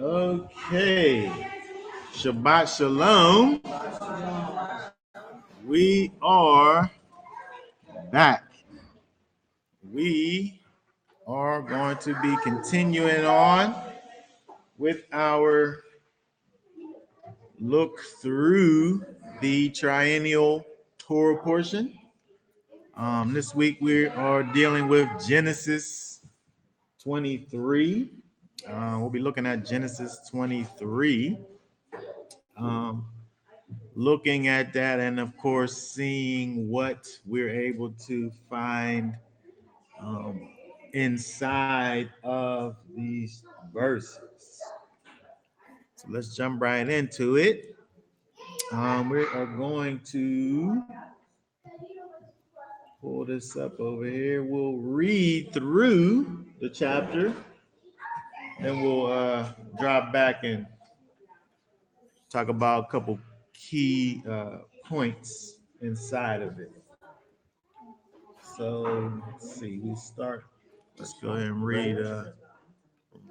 Okay. Shabbat Shalom. We are back. We are going to be continuing on with our look through the triennial Torah portion. This week we are dealing with Genesis 23. We'll be looking at Genesis 23. Looking at that and of course seeing what we're able to find inside of these verses. So let's jump right into it. We are going to pull this up over here. We'll read through the chapter, then we'll drop back and talk about a couple key points inside of it. So let's see, we start. Let's go ahead and read from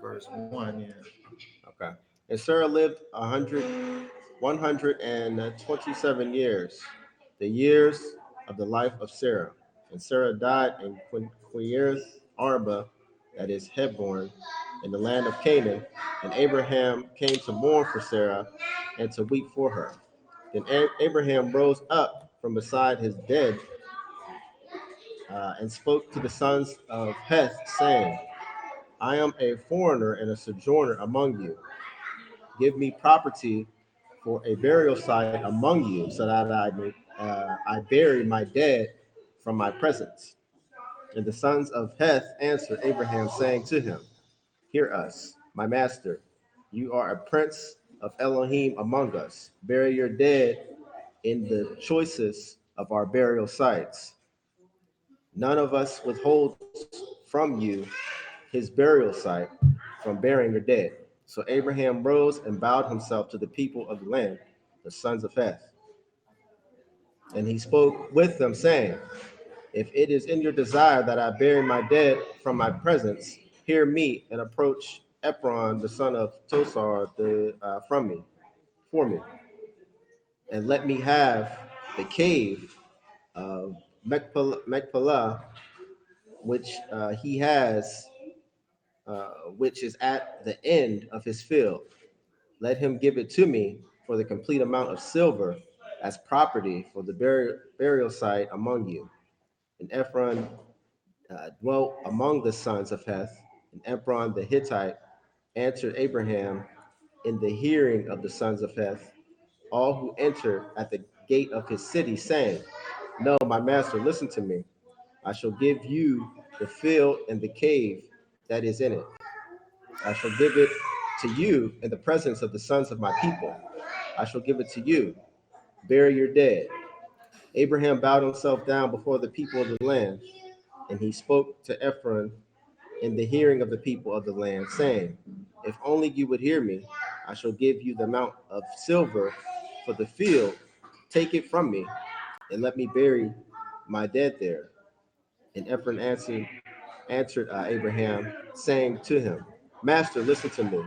verse 1. Yeah. Okay. And Sarah lived 127 years, the years of the life of Sarah. And Sarah died in Quirith Arba, that is Hebron, in the land of Canaan. And Abraham came to mourn for Sarah and to weep for her. Then Abraham rose up from beside his dead and spoke to the sons of Heth, saying, I am a foreigner and a sojourner among you. Give me property for a burial site among you, so that I bury my dead from my presence. And the sons of Heth answered Abraham, saying to him, Hear us, my master. You are a prince of Elohim among us. Bury your dead in the choicest of our burial sites. None of us withholds from you his burial site from burying your dead. So Abraham rose and bowed himself to the people of the land, the sons of Heth. And he spoke with them, saying, If it is in your desire that I bury my dead from my presence, hear me and approach Ephron, the son of Tosar, for me, and let me have the cave of Machpelah, which he has, which is at the end of his field. Let him give it to me for the complete amount of silver as property for the burial site among you. And Ephron dwelt among the sons of Heth, and Ephron the Hittite answered Abraham in the hearing of the sons of Heth, all who enter at the gate of his city, saying, No, my master, listen to me. I shall give you the field and the cave that is in it. I shall give it to you in the presence of the sons of my people. I shall give it to you. Bury your dead. Abraham bowed himself down before the people of the land, and he spoke to Ephron in the hearing of the people of the land, saying, If only you would hear me, I shall give you the amount of silver for the field. Take it from me, and let me bury my dead there. And Ephron answered Abraham, saying to him, Master, listen to me.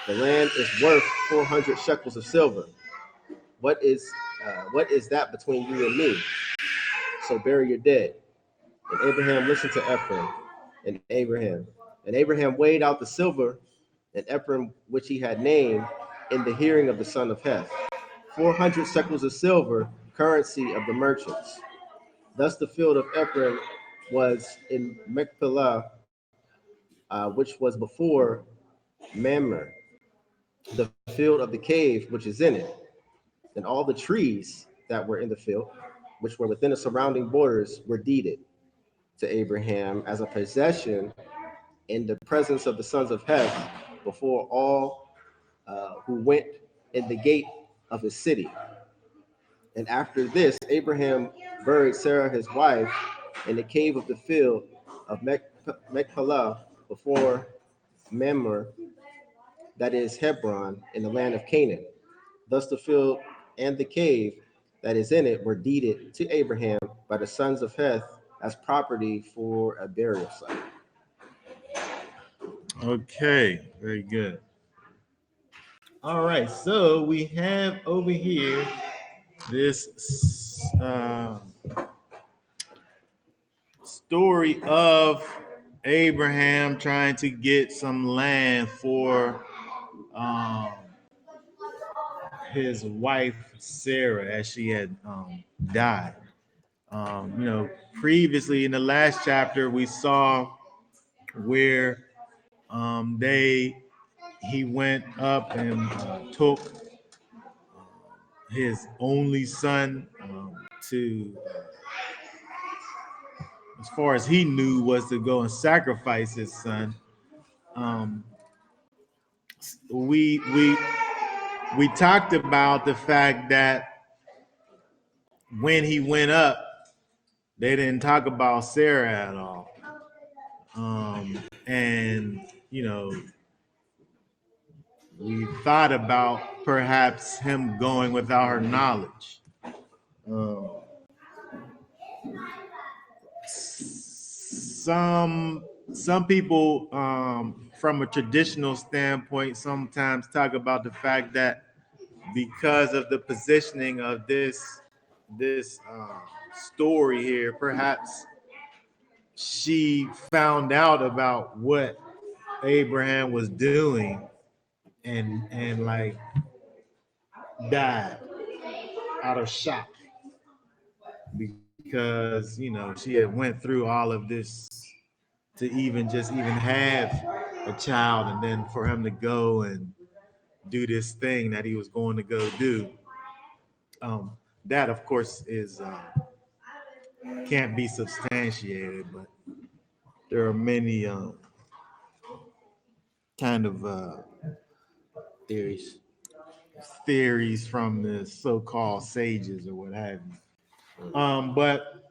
The land is worth 400 shekels of silver. What is that between you and me? So bury your dead. And Abraham listened to Ephron and Abraham weighed out the silver and Ephron, which he had named, in the hearing of the son of Heth, 400 shekels of silver, currency of the merchants. Thus the field of Ephron was in Machpelah, which was before Mamre, the field of the cave which is in it, and all the trees that were in the field, which were within the surrounding borders, were deeded to Abraham as a possession in the presence of the sons of Heth before all who went in the gate of his city. And after this, Abraham buried Sarah his wife in the cave of the field of Machpelah before Mamre, that is Hebron, in the land of Canaan. Thus the field and the cave that is in it were deeded to Abraham by the sons of Heth as property for a burial site. Okay, very good. All right, so we have over here this story of Abraham trying to get some land for um, his wife Sarah as she had died. Previously in the last chapter, we saw where he went up and took his only son to, as far as he knew, was to go and sacrifice his son. Um, we talked about the fact that when he went up, they didn't talk about Sarah at all. And we thought about perhaps him going without her knowledge. Some people, from a traditional standpoint, sometimes talk about the fact that because of the positioning of this story here, perhaps she found out about what Abraham was doing and like died out of shock because she had went through all of this to even have a child, and then for him to go and do this thing that he was going to go do. That of course is can't be substantiated, but there are many kind of Theories. theories from the so-called sages or what have you. But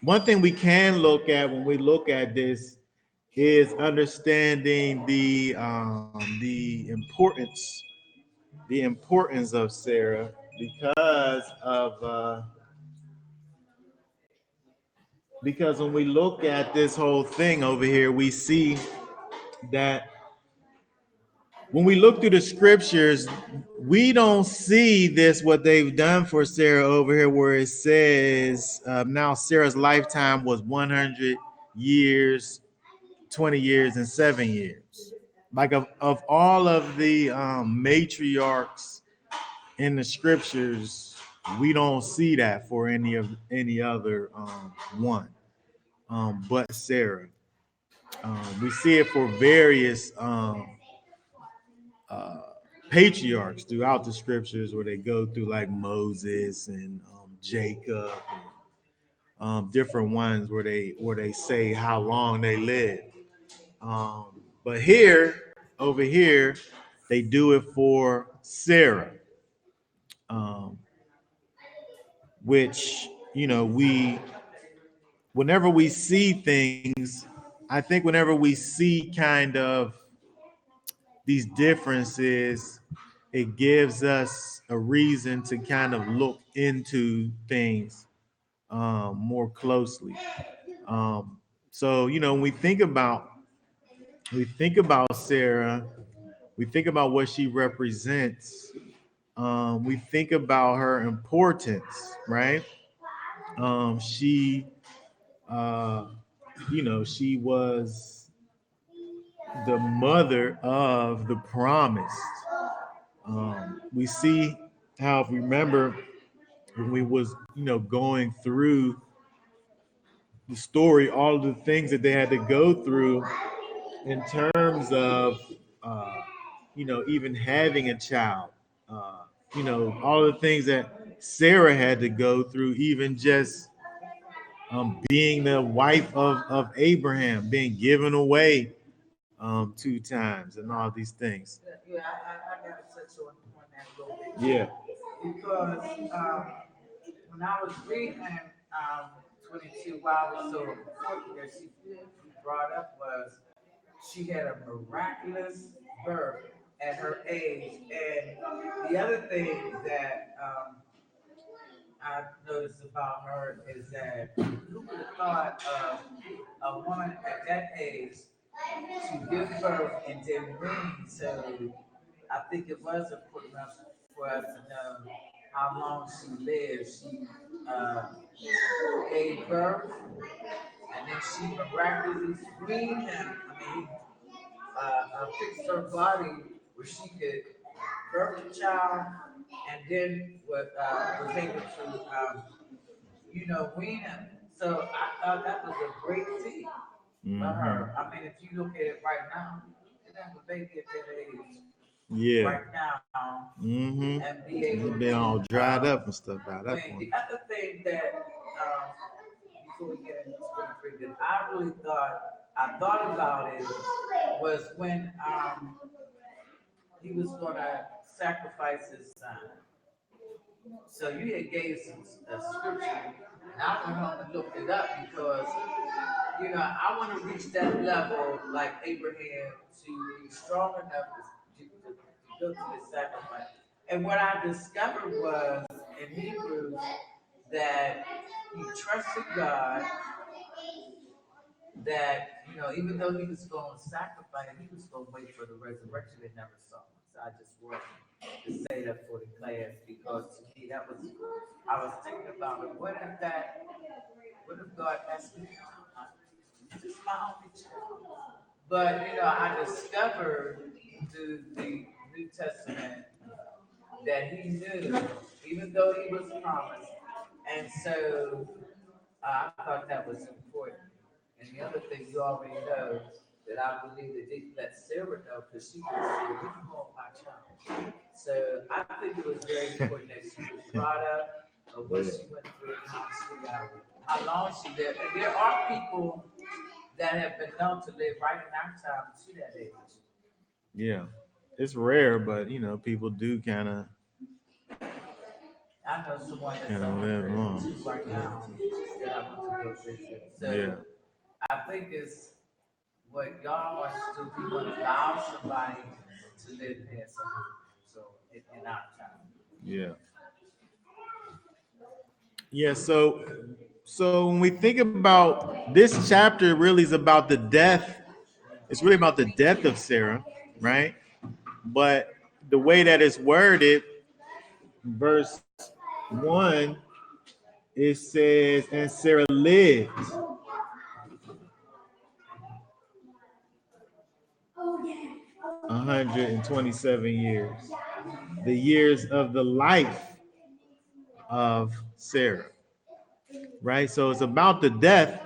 one thing we can look at when we look at this is understanding the importance of Sarah because when we look at this whole thing over here, we see that when we look through the scriptures, we don't see this what they've done for Sarah over here, where it says now Sarah's lifetime was 100 years, 20 years, and 7 years. Like of all of the matriarchs in the scriptures, we don't see that for any other one but Sarah. We see it for various uh, patriarchs throughout the scriptures where they go through like Moses and Jacob and different ones where they say how long they lived. But over here, they do it for Sarah, um, which whenever we see things, I think whenever we see kind of these differences, it gives us a reason to kind of look into things more closely. So when we think about Sarah, we think about what she represents. We think about her importance, right? She, she was the mother of the promised. We see how, if we remember, when we was going through the story, all of the things that they had to go through in terms of even having a child, all the things that Sarah had to go through, even just being the wife of Abraham, being given away 2 times, and all these things. Yeah, I got to touch on that a little bit. Yeah. Because when I was reading 22, why I was so important that she brought up was she had a miraculous birth at her age. And the other thing that I noticed about her is that who would have thought of a woman at that age to give birth and then bring to I think it was important enough for us to know how long she lived. She gave birth, and then she miraculously weaned him. I mean, fixed her body where she could birth the child, and then was able to, wean him. So I thought that was a great feat for her. I mean, if you look at it right now, you have a baby at that age Yeah. right now, Mm-hmm. and be able It's been all dried up and stuff by that when point. the other thing that, before we get into scripture, that I thought about it was when he was gonna sacrifice his son. So you had gave some scripture, and I went home and looked it up because I want to reach that level like Abraham to be strong enough to go to the sacrifice. And what I discovered was in Hebrews that he trusted God, that even though he was going to sacrifice, he was going to wait for the resurrection. They never saw him. So I just wanted to say that for the class because to me that was I was thinking about it. What if God asked me, this is my only child? But I discovered through the New Testament that he knew, even though he was promised, and so I thought that was important. And the other thing you already know that I believe that didn't let Sarah know because she was saying, "You want my child." So I think it was very important that she was brought up of what she went through and how long she lived. And there are people that have been known to live right in our time to that age. Yeah. It's rare, but people do kind of I know someone that's live long. 102 right now that I want to go visit. So Yeah. I think it's what God wants to do. He wants to allow somebody to live past something. So in our time. Yeah. Yeah. So when we think about this chapter, really is about the death. It's really about the death of Sarah, right? But the way that it's worded, verse 1, it says, and Sarah lived 127 years, the years of the life of Sarah, right? So it's about the death,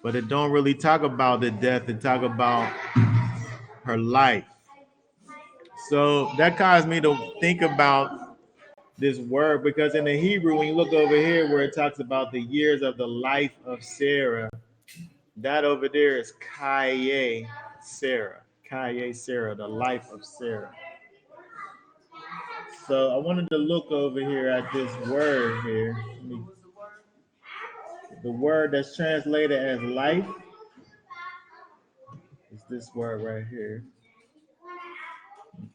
but it don't really talk about the death. It talk about her life. So that caused me to think about this word because in the Hebrew, when you look over here where it talks about the years of the life of Sarah, that over there is Kaye Sarah. Kaye Sarah, the life of Sarah. So I wanted to look over here at this word here. The word that's translated as life is this word right here.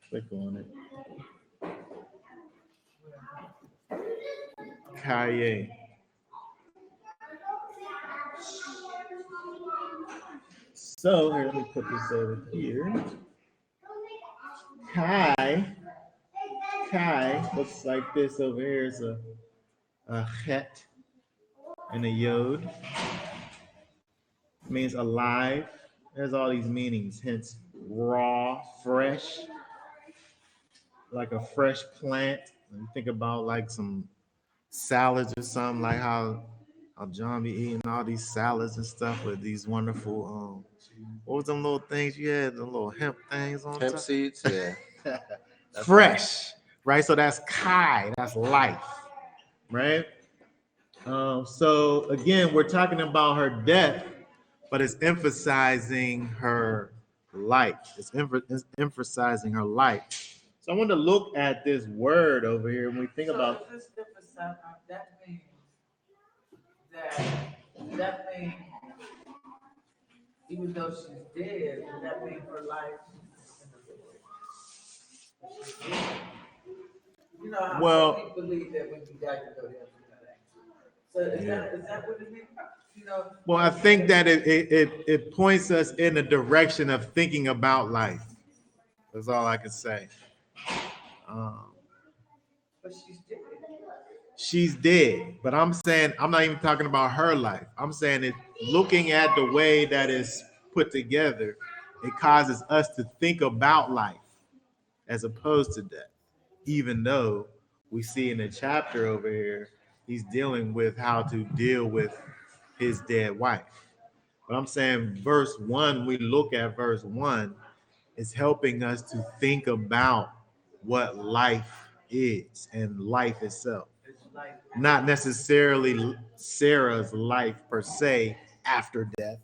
Click on it. Kaye. So here, let me put this over here. Kai looks like this over here is a het and a yod. Means alive. There's all these meanings, hence raw, fresh, like a fresh plant. When you think about like some salads or something, like how John be eating all these salads and stuff with these wonderful what was them little things you had, the little hemp things on Hemp top? seeds, yeah. Fresh, right? So that's kai, that's life, right? So again, we're talking about her death, but it's emphasizing her life. It's emphasizing her life. So I want to look at this word over here when we think about. This that means that means even though she's dead, that means her life is in the Lord. How Well, some people believe that when you die, you go to heaven. So is that what it means? Well, I think that it points us in the direction of thinking about life. That's all I can say. But she's dead. She's dead. But I'm saying, I'm not even talking about her life. I'm saying it, looking at the way that is put together, it causes us to think about life as opposed to death. Even though we see in the chapter over here, he's dealing with how to deal with his dead wife. But I'm saying verse 1, we look at verse 1, is helping us to think about what life is and life itself. It's like Not necessarily Sarah's life per se after death,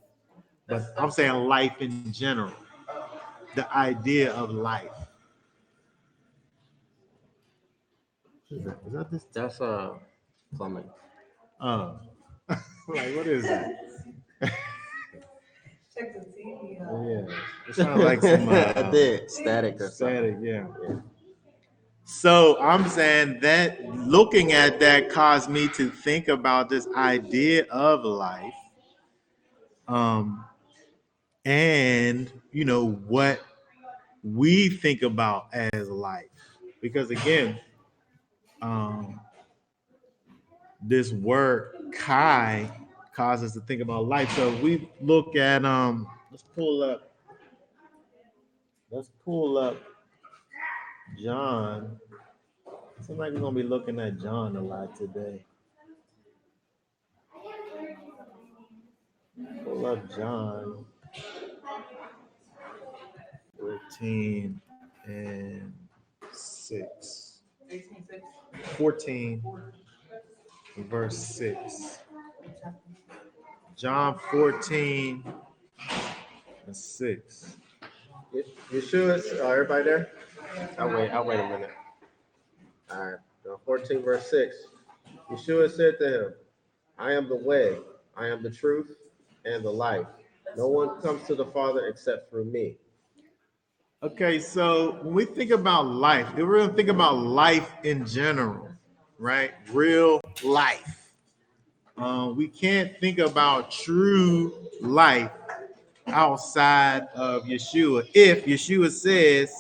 but I'm saying life in general, the idea of life. Is that this? That's plumbing. Like, what is that? Check the TV out. Yeah, it sounds like some I did static or static. something. Yeah. So I'm saying that looking at that caused me to think about this idea of life, and you know what we think about as life, because again, this word "kai" causes us to think about life. So if we look at let's pull up John. Seems like we're gonna be looking at John a lot today. Pull up John 14 and 6. 14 verse 6. John 14 and 6. Yeshua, everybody there? I'll wait a minute. All right, 14 verse 6. Yeshua said to him, I am the way, I am the truth, and the life. No one comes to the Father except through me. Okay, so when we think about life, if we're gonna think about life in general, right? Real life. We can't think about true life outside of Yeshua. If Yeshua says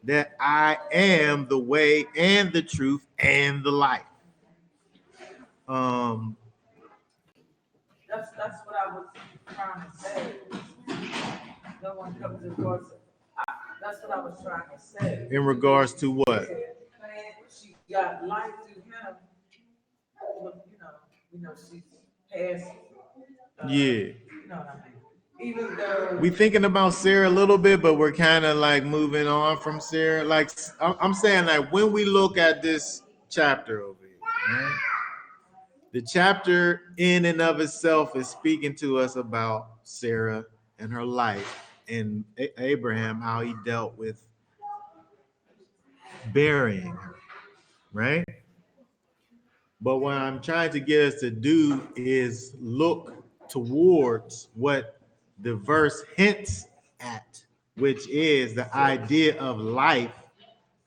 that I am the way and the truth and the life. that's what I was trying to say. No one comes to God. That's what I was trying to say. In regards to what? She got life through him. But, you know, she's passed. Yeah. You know what I mean? Even though We thinking about Sarah a little bit, but we're kind of like moving on from Sarah. Like I'm saying, like when we look at this chapter over here, right? The chapter in and of itself is speaking to us about Sarah and her life and Abraham, how he dealt with burying her, right? But what I'm trying to get us to do is look towards what the verse hints at, which is the idea of life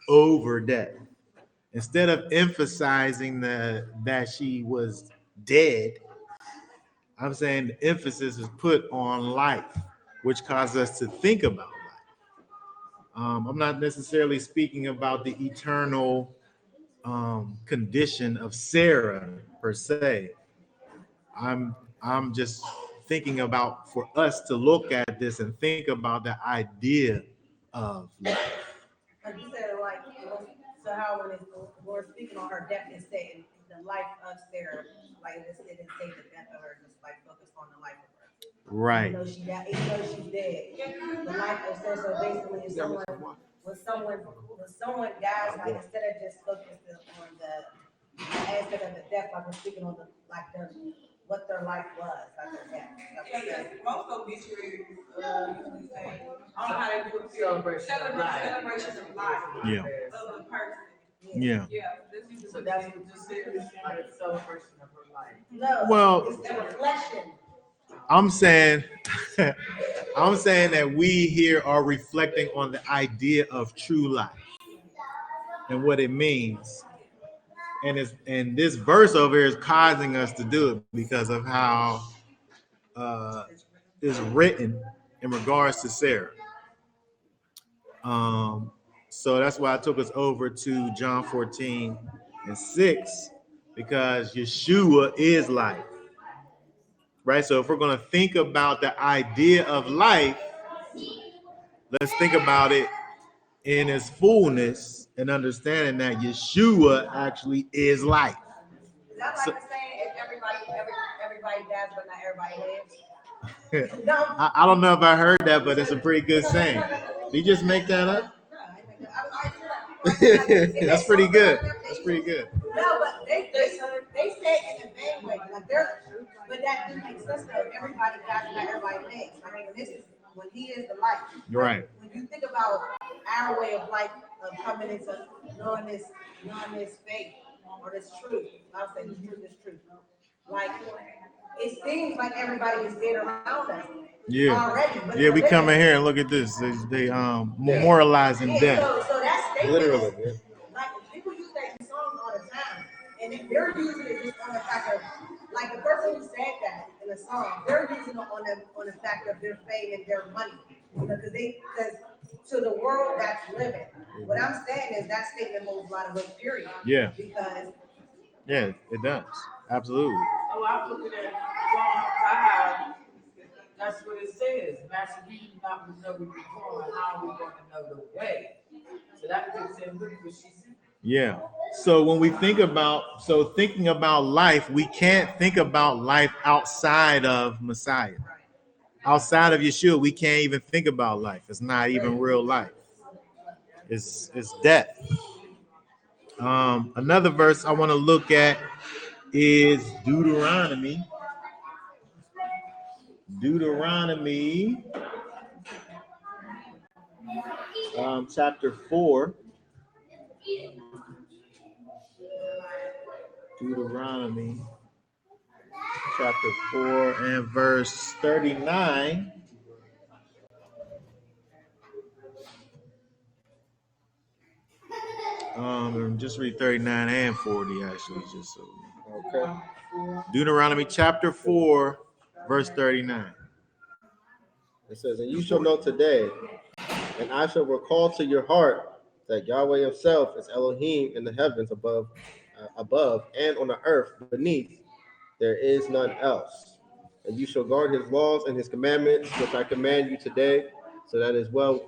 over death. Instead of emphasizing that she was dead, I'm saying the emphasis is put on life, which causes us to think about life. I'm not necessarily speaking about the eternal condition of Sarah per se. I'm just thinking about for us to look at this and think about the idea of life. Like you said, like, so how when it's the Lord speaking on her death, it's saying the life of Sarah, like it didn't say the death of her, just like focus on the life of her. Right. Even though she died, even though she's dead, the life of Sarah. So basically, if when someone dies, like instead of just focusing on the aspect of the death, like we're speaking on the like their what their life was, like their death. Most obituaries usually say on how they do it. celebration of life. Celebration of life Yeah. of the person. Yeah. Yeah, that's usually So what that's they what this is, like a celebration of her life. No, Well- it's the reflection. I'm saying I'm saying that we here are reflecting on the idea of true life and what it means. And this verse over here is causing us to do it because of how it's written in regards to Sarah. So that's why I took us over to John 14:6, because Yeshua is life, right? So if we're going to think about the idea of life, let's think about it in its fullness and understanding that Yeshua actually is life. Is that like So- the saying, if everybody dies, but not everybody lives? I No. I don't know if I heard that, but it's a pretty good saying. Did you just make that up? No, I ain't making- I- That's pretty good. That's pretty good. No, but they say it in a vague way, like but that doesn't make sense though. Everybody dies, not everybody lives. I mean, when he is the life. Right. When you think about our way of life, of coming into knowing this faith or this truth, I'll say this truth. Like, it seems like everybody is dead around us. Yeah. Already. But Yeah, we they're come in living. here and look at this. They memorializing Yeah, death. so that statement Literally, is, like, people use that in songs all the time, and if they're using it just on the fact of, like, the person who said that in a song, they're using it on the fact of their fame and their money, because to the world that's living. What I'm saying is that statement holds a lot of weight, period. Yeah. Because Yeah, it does. Absolutely. Oh, I'm looking at John 5. That's what it says. Master, we do not know where we're going. How are we going to know the way? So that fits in with what she said. Yeah. So when we thinking about life, we can't think about life outside of Messiah. Outside of Yeshua, we can't even think about life. It's not even real life. It's death. Another verse I want to look at is Deuteronomy. Chapter 4. Deuteronomy chapter 4 and verse 39. Just read 39 and 40 actually, just so. Okay. Deuteronomy chapter 4, verse 39. It says, and you shall know today, and I shall recall to your heart that Yahweh himself is Elohim in the heavens above, and on the earth beneath. There is none else. And you shall guard his laws and his commandments, which I command you today, so that it is well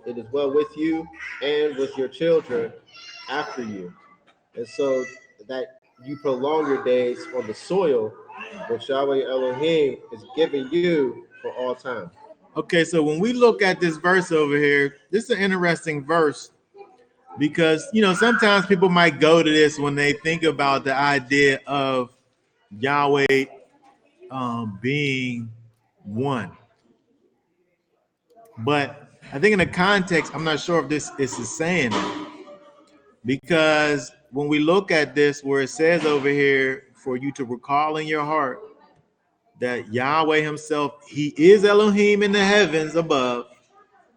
with you and with your children after you. And so that you prolong your days on the soil which Yahweh Elohim is giving you for all time. Okay, so when we look at this verse over here, this is an interesting verse because, sometimes people might go to this when they think about the idea of Yahweh being one. But I think in the context, I'm not sure if this is saying it, because when we look at this, where it says over here, for you to recall in your heart that Yahweh himself, he is Elohim in the heavens above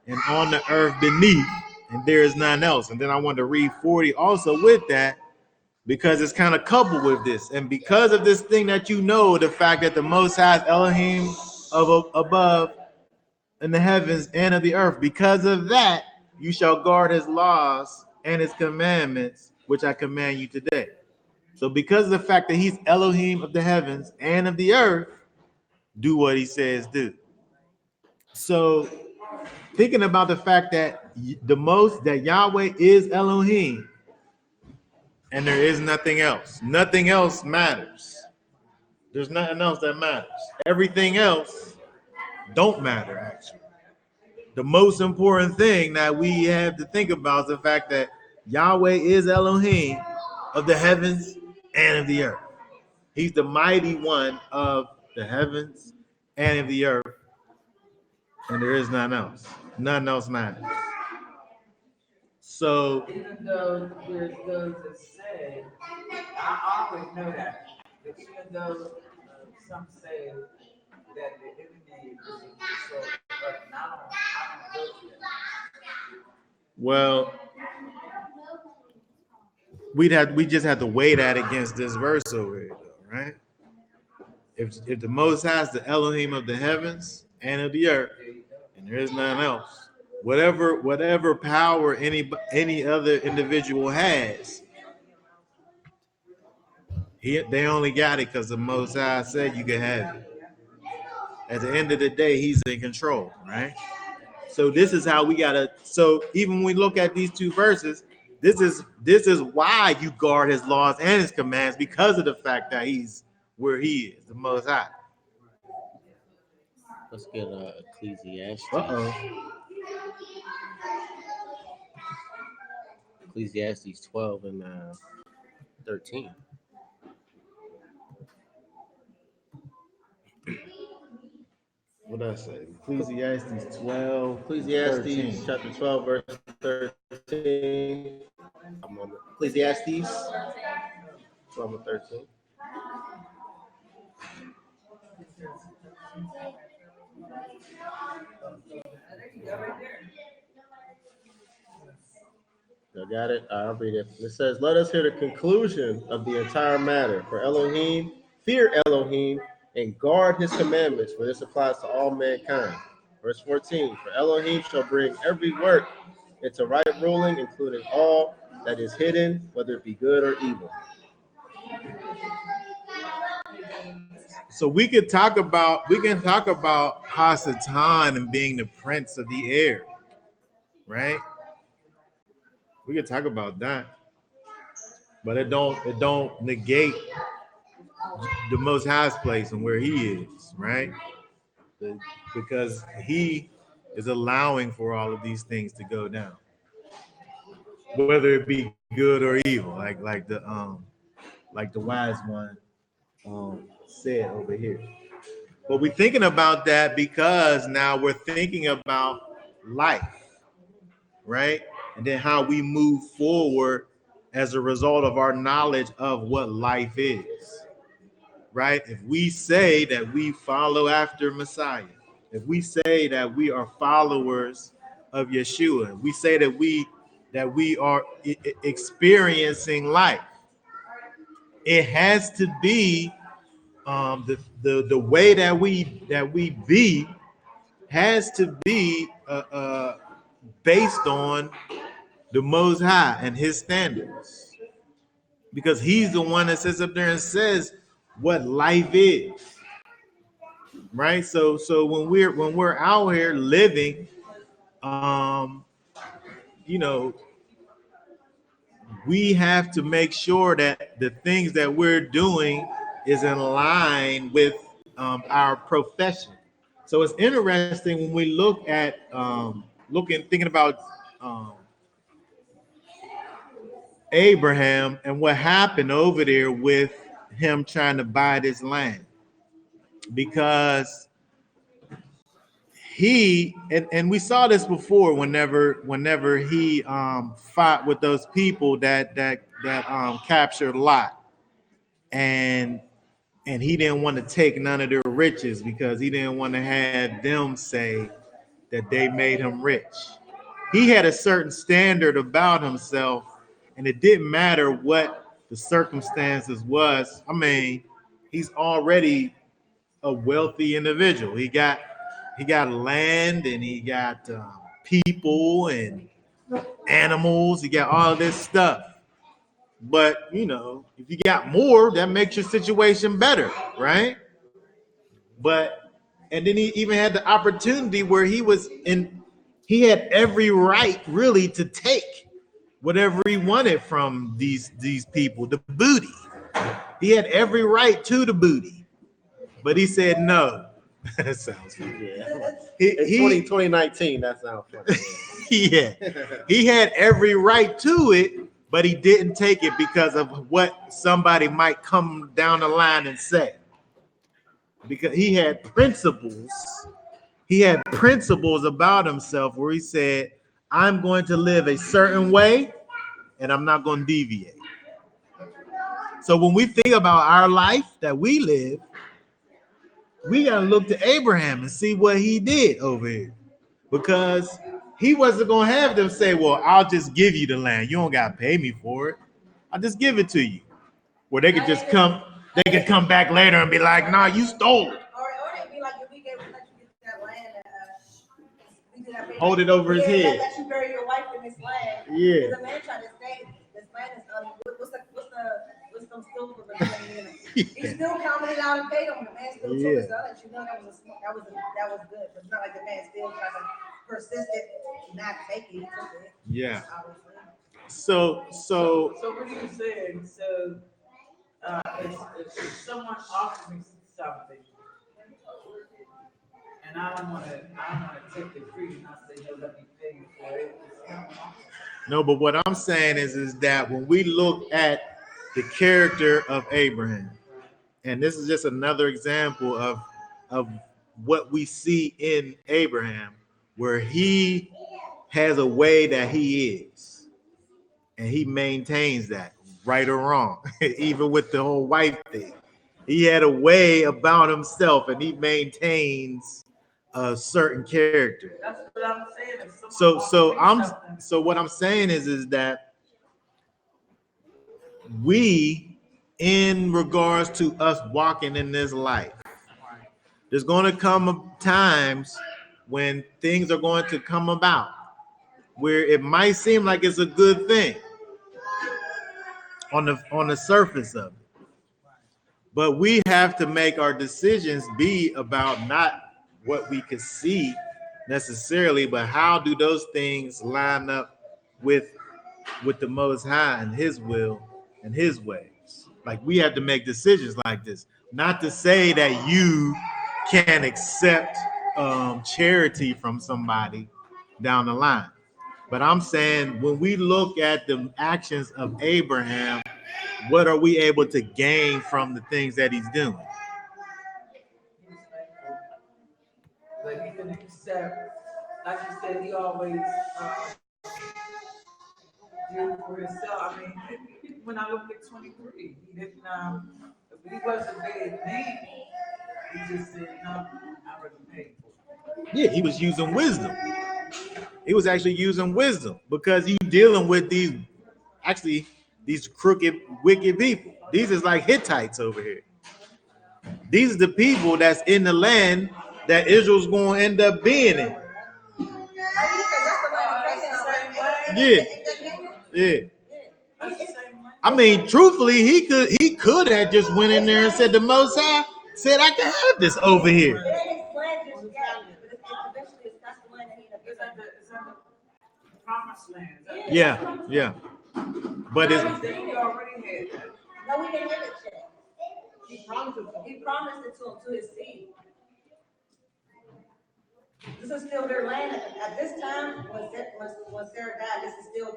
and on the earth beneath, and there is none else. And then I want to read 40 also with that, because it's kind of coupled with this. And because of this thing that the fact that the Most High is Elohim of above in the heavens and of the earth, because of that, you shall guard his laws and his commandments, which I command you today. So because of the fact that he's Elohim of the heavens and of the earth, do what he says do. So thinking about the fact that that Yahweh is Elohim and there is nothing else. Nothing else matters. There's nothing else that matters. Everything else don't matter, actually. The most important thing that we have to think about is the fact that Yahweh is Elohim of the heavens and of the earth. He's the mighty one of the heavens and of the earth, and there is none else. None else matters. So, Even though there's those that say, I always know that, but even though some say that the enemy is in control, but I don't go to that. well, we just have to weigh that against this verse over here, though, right? If the Most High is the Elohim of the heavens and of the earth, and there is none else, whatever power any other individual has, they only got it because the Most High said you can have it. At the end of the day, he's in control, right? So this is how we gotta. So even when we look at these two verses, this is why you guard his laws and his commands, because of the fact that he's where he is, the Most High. Let's get Ecclesiastes. Ecclesiastes 12 and 13. What did I say? Ecclesiastes 12. Ecclesiastes 13. chapter 12, verse 13. I'm on Ecclesiastes 12 and 13. I got it. I'll read it. It says, "Let us hear the conclusion of the entire matter. For Elohim, fear Elohim, and guard his commandments, for this applies to all mankind." Verse 14, "For Elohim shall bring every work into right ruling, including all that is hidden, whether it be good or evil." So we can talk about Hasatan and being the prince of the air, right? We can talk about that, but it don't negate the Most High's place and where he is, right? Because he is allowing for all of these things to go down, whether it be good or evil, like the wise one said over here. But we're thinking about that because now we're thinking about life, right? And then how we move forward as a result of our knowledge of what life is, right? If we say that we follow after Messiah, if we say that we are followers of Yeshua, we say that we are experiencing life, it has to be the way that we be has to be based on the Most High and his standards, because he's the one that sits up there and says what life is, right? So when we're out here living, we have to make sure that the things that we're doing is in line with our profession. So it's interesting when we look at thinking about Abraham and what happened over there with him trying to buy this land, because he and we saw this before whenever he fought with those people that captured Lot, and he didn't want to take none of their riches because he didn't want to have them say that they made him rich. He had a certain standard about himself, and it didn't matter what the circumstances was. I mean, he's already a wealthy individual. He got land, and he got people and animals. He got all this stuff. But if you got more, that makes your situation better, right? And then he even had the opportunity where he had every right really to take whatever he wanted from these people, the booty. He had every right to the booty, but he said no. That sounds funny. Yeah. 2019, that sounds funny. Yeah, he had every right to it, but he didn't take it because of what somebody might come down the line and say. Because he had principles. He had principles about himself where he said, I'm going to live a certain way and I'm not going to deviate. So when we think about our life that we live, we got to look to Abraham and see what he did over here, because he wasn't going to have them say, well, I'll just give you the land. You don't got to pay me for it. I'll just give it to you. Where they could just come back later and be like, nah, you stole it. Or it'd be like, if we let you get that land, we did not pay hold it over his Yeah, head. that you bury your wife in this land. Yeah. Because the man tried to say this land is what's them still for the He still counted it out and paid him. The man still took it. So I'll let you know that was good. But it's not like the man still tried to persist it, not take it. He took it. Yeah. Obviously. So So what are you saying? So, if someone offers me something, and I don't want to take the free, and I say, no, let me pay you for it. It's not wrong. no, but what I'm saying is that when we look at the character of Abraham, and this is just another example of what we see in Abraham, where he has a way that he is, and he maintains that, right or wrong, even with the whole wife thing. He had a way about himself, and he maintains a certain character. That's what I'm saying. If someone offers me something, So what I'm saying is that we, in regards to us walking in this life, there's going to come times when things are going to come about where it might seem like it's a good thing on the surface of it, but we have to make our decisions be about not what we can see necessarily, but how do those things line up with the Most High and His will and His ways. Like, we have to make decisions like this. Not to say that you can accept charity from somebody down the line, but I'm saying when we look at the actions of Abraham, what are we able to gain from the things that he's doing? but he can accept, like you said, he always do for himself. I mean, when I look at 23, he didn't, he wasn't made name. He just said, no, I already paid for it. Yeah, he was using wisdom. He was actually using wisdom because he's dealing with these crooked, wicked people. These is like Hittites over here. These are the people that's in the land that Israel's going to end up being in. Yeah, yeah. I mean, truthfully, he could have just went in there and said, the Most High said I can have this over here. It's under the promised land. Yeah, yeah. But it's He already had that. No, we didn't have it yet. He promised it to him, to his seed. This is still their land at this time. When Sarah died, this is still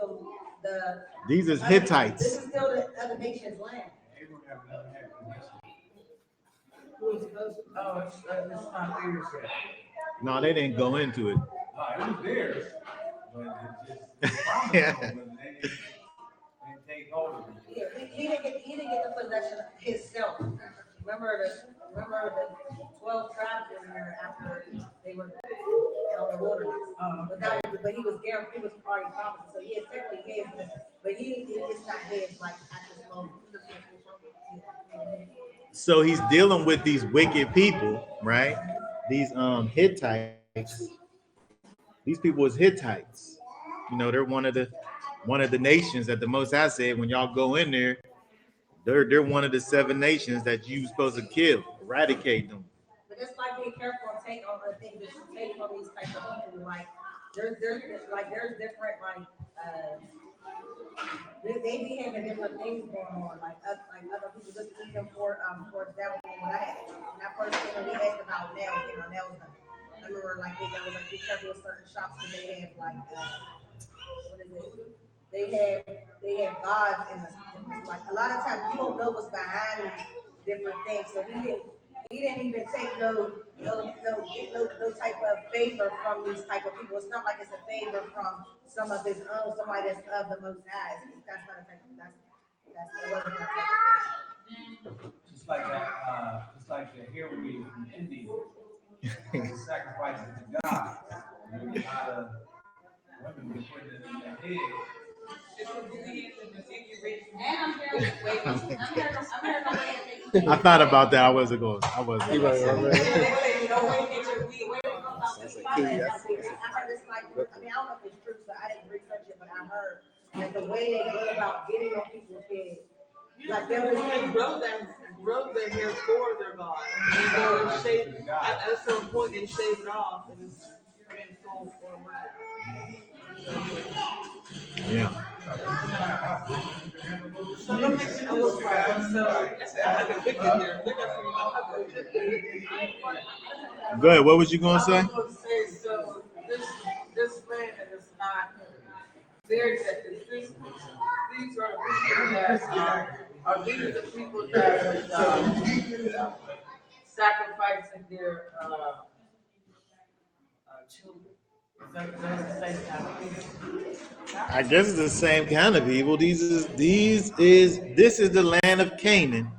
the. These is Hittites. This is still the other nation's land. Oh, it's not theirs yet. No, they didn't go into it. It was theirs, but it just Yeah. they didn't take hold of it. Yeah, he didn't get the possession of himself. Remember the 12 tribes in there after they were on the wilderness. But he was already promised. So he is technically his, but it's not his like at this moment. So he's dealing with these wicked people, right? These Hittites. These people is Hittites. You know, they're one of the nations that the Most High said when y'all go in there, they're one of the 7 nations that you supposed to kill, eradicate them. But it's like being careful and take on the things that you take on these types of people. Like there's different like they be having different things going on. Like other people just even for example when I first came when we asked about nails, I remember like they was like be careful with certain shops and they have like what is it? They have gods in the like a lot of times you don't know what's behind these different things. So he didn't even take no type of favor from these type of people. It's not like it's a favor from some of his own, somebody that's of the Most High. That's not a type of that wasn't that type of thing. Just like the Hillary from India, sacrifices to God. A lot of women be putting it in their head. I thought about that. I wasn't going. I heard this like heard that the way they go about getting on people's head, like there was Grow their hair for their God. And so shave, at a certain point, they shave it off, and it's been sold for Yeah. So that makes it look right. So I have a picture here. Look at me. Go ahead. What was you gonna say? I was gonna say, so this man is not there yet. These are the people that are these the people that are sacrificing their children. Is that the same kind of people? I guess it's the same kind of people. This is the land of Canaan,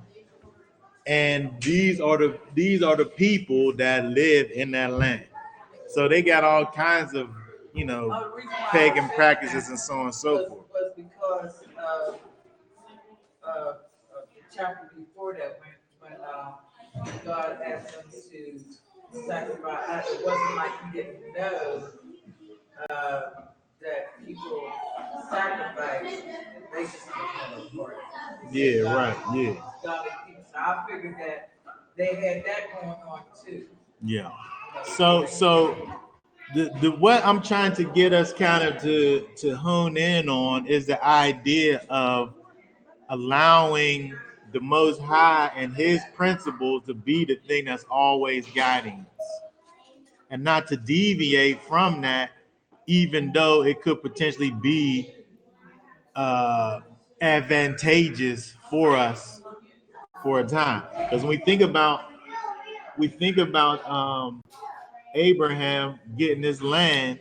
and these are the people that live in that land. So they got all kinds of The reason why pagan I said practices that and so on and so forth. was because the chapter before that when God asked them to sacrifice. It wasn't like he didn't know that people sacrifice. They just didn't know. Yeah, right. Yeah, Godly people. So I figured that they had that going on too. yeah. So the what I'm trying to get us kind of to hone in on is the idea of allowing the Most High and His principles to be the thing that's always guiding us, and not to deviate from that, even though it could potentially be advantageous for us for a time. Because when we think about Abraham getting this land,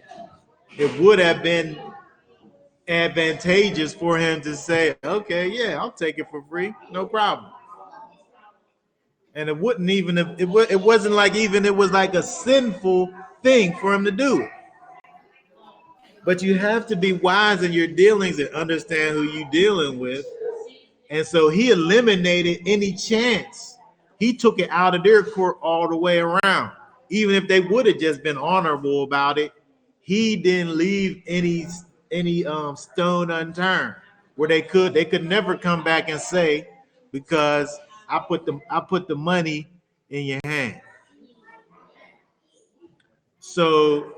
it would have been advantageous for him to say, okay, yeah, I'll take it for free, no problem. And it wouldn't even have, it wasn't like even it was like a sinful thing for him to do it. But you have to be wise in your dealings and understand who you're dealing with. And so he eliminated any chance. He took it out of their court all the way around. Even if they would have just been honorable about it, he didn't leave any stone unturned where they could never come back and say, because I put the money in your hand. So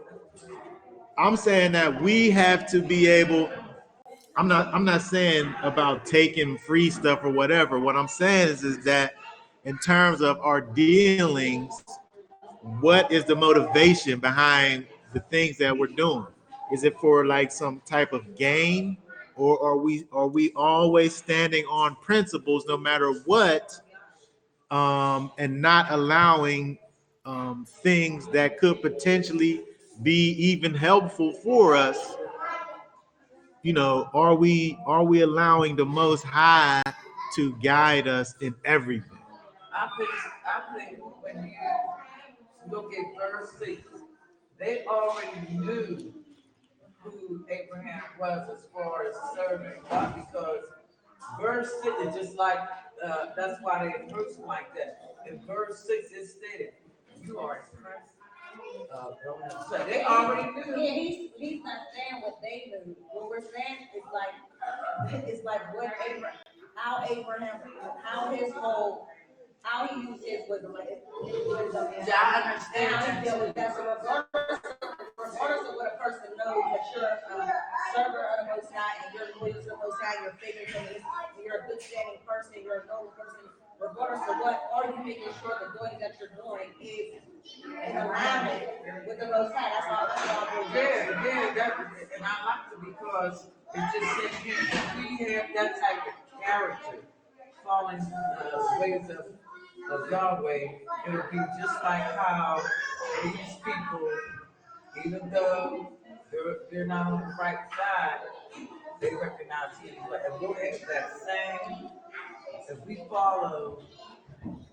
I'm saying that we have to be able. I'm not saying about taking free stuff or whatever. What I'm saying is that in terms of our dealings, what is the motivation behind the things that we're doing? Is it for like some type of gain, or are we always standing on principles no matter what, and not allowing things that could potentially be even helpful for us? Are we allowing the Most High to guide us in everything? I think when you look at verse 6, they already knew who Abraham was as far as serving God, because verse 6 is just like, that's why they approached him like that. In verse 6 it stated, you are impressed. So they already knew. Yeah, he's not saying what they knew. What we're saying is like what Abraham, how his whole, how he used his wisdom, like his wisdom, and Yeah, I understand how that he dealt with that. So regardless of what a person knows, that you're a server of the Most High and you're loyal to the Most High, you're faithful to Him, you're a good standing person, you're a noble person. Regardless of what, are you making sure the doing that you're doing is in alignment with the Most High? That's all I'm doing. And I like it because it just says if we have that type of character, following the ways of Yahweh, it would be just like how these people, even though they're not on the right side, they recognize Him. But if we'll have that same, if we follow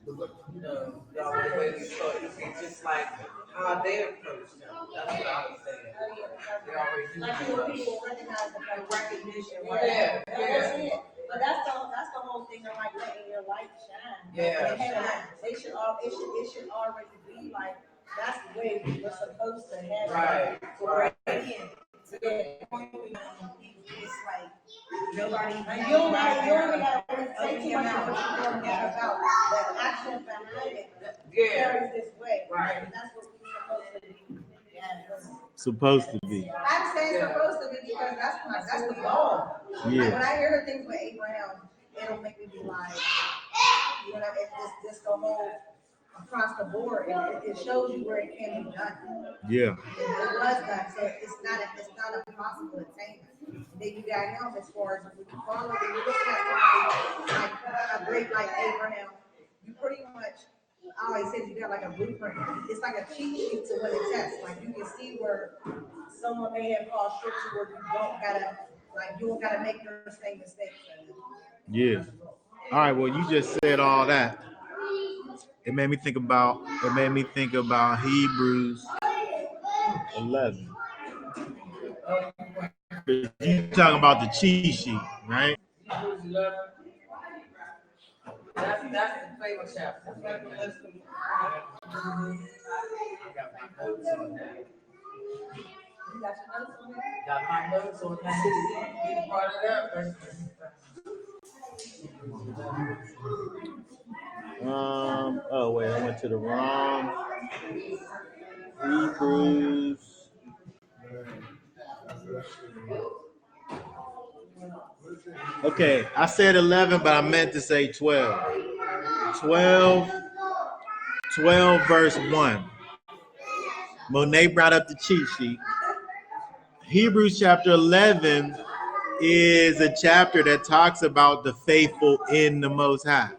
Yahweh way, so it'd be just like how they approach Him. That's what I was saying. They already do Like that. people recognize the recognition, Yeah, That's it. But that's the whole thing of like letting your light shine. Yeah. It should already be like that's the way we're supposed to have it. Right. So right in. Yeah. It's Nobody, you don't even gotta say too much of what you're doing, it's about the action behind it. Yeah, Carries this way. Right. And that's what we're supposed to be. Yeah. Supposed to be. I'm saying supposed to be because that's the goal. Like, Yeah. when I hear the things with Abraham, it'll make me be like, you know, this the whole across the board, it shows you where it can be done. Yeah. It was done, so it's not impossible attainment. Then you got him as far as when you follow, when you're looking at somebody like a great like Abraham, you pretty much I always say you got like a blueprint. It's like a cheat sheet to what it tests. Like you can see where someone may have fallen short to where you don't gotta make those same mistakes. Yeah. All right. Well, you just said all that. It made me think about Hebrews 11. You talking about the cheat sheet, right? Hebrews 11. That's the favorite chapter. I got my notes on that. You got your notes on it? Got my notes on that. You brought it up. Oh wait, I went to the wrong Hebrews. Okay, I said 11, but I meant to say 12. 12 verse 1. Monet brought up the cheat sheet. Hebrews chapter 11 is a chapter that talks about the faithful in the Most High.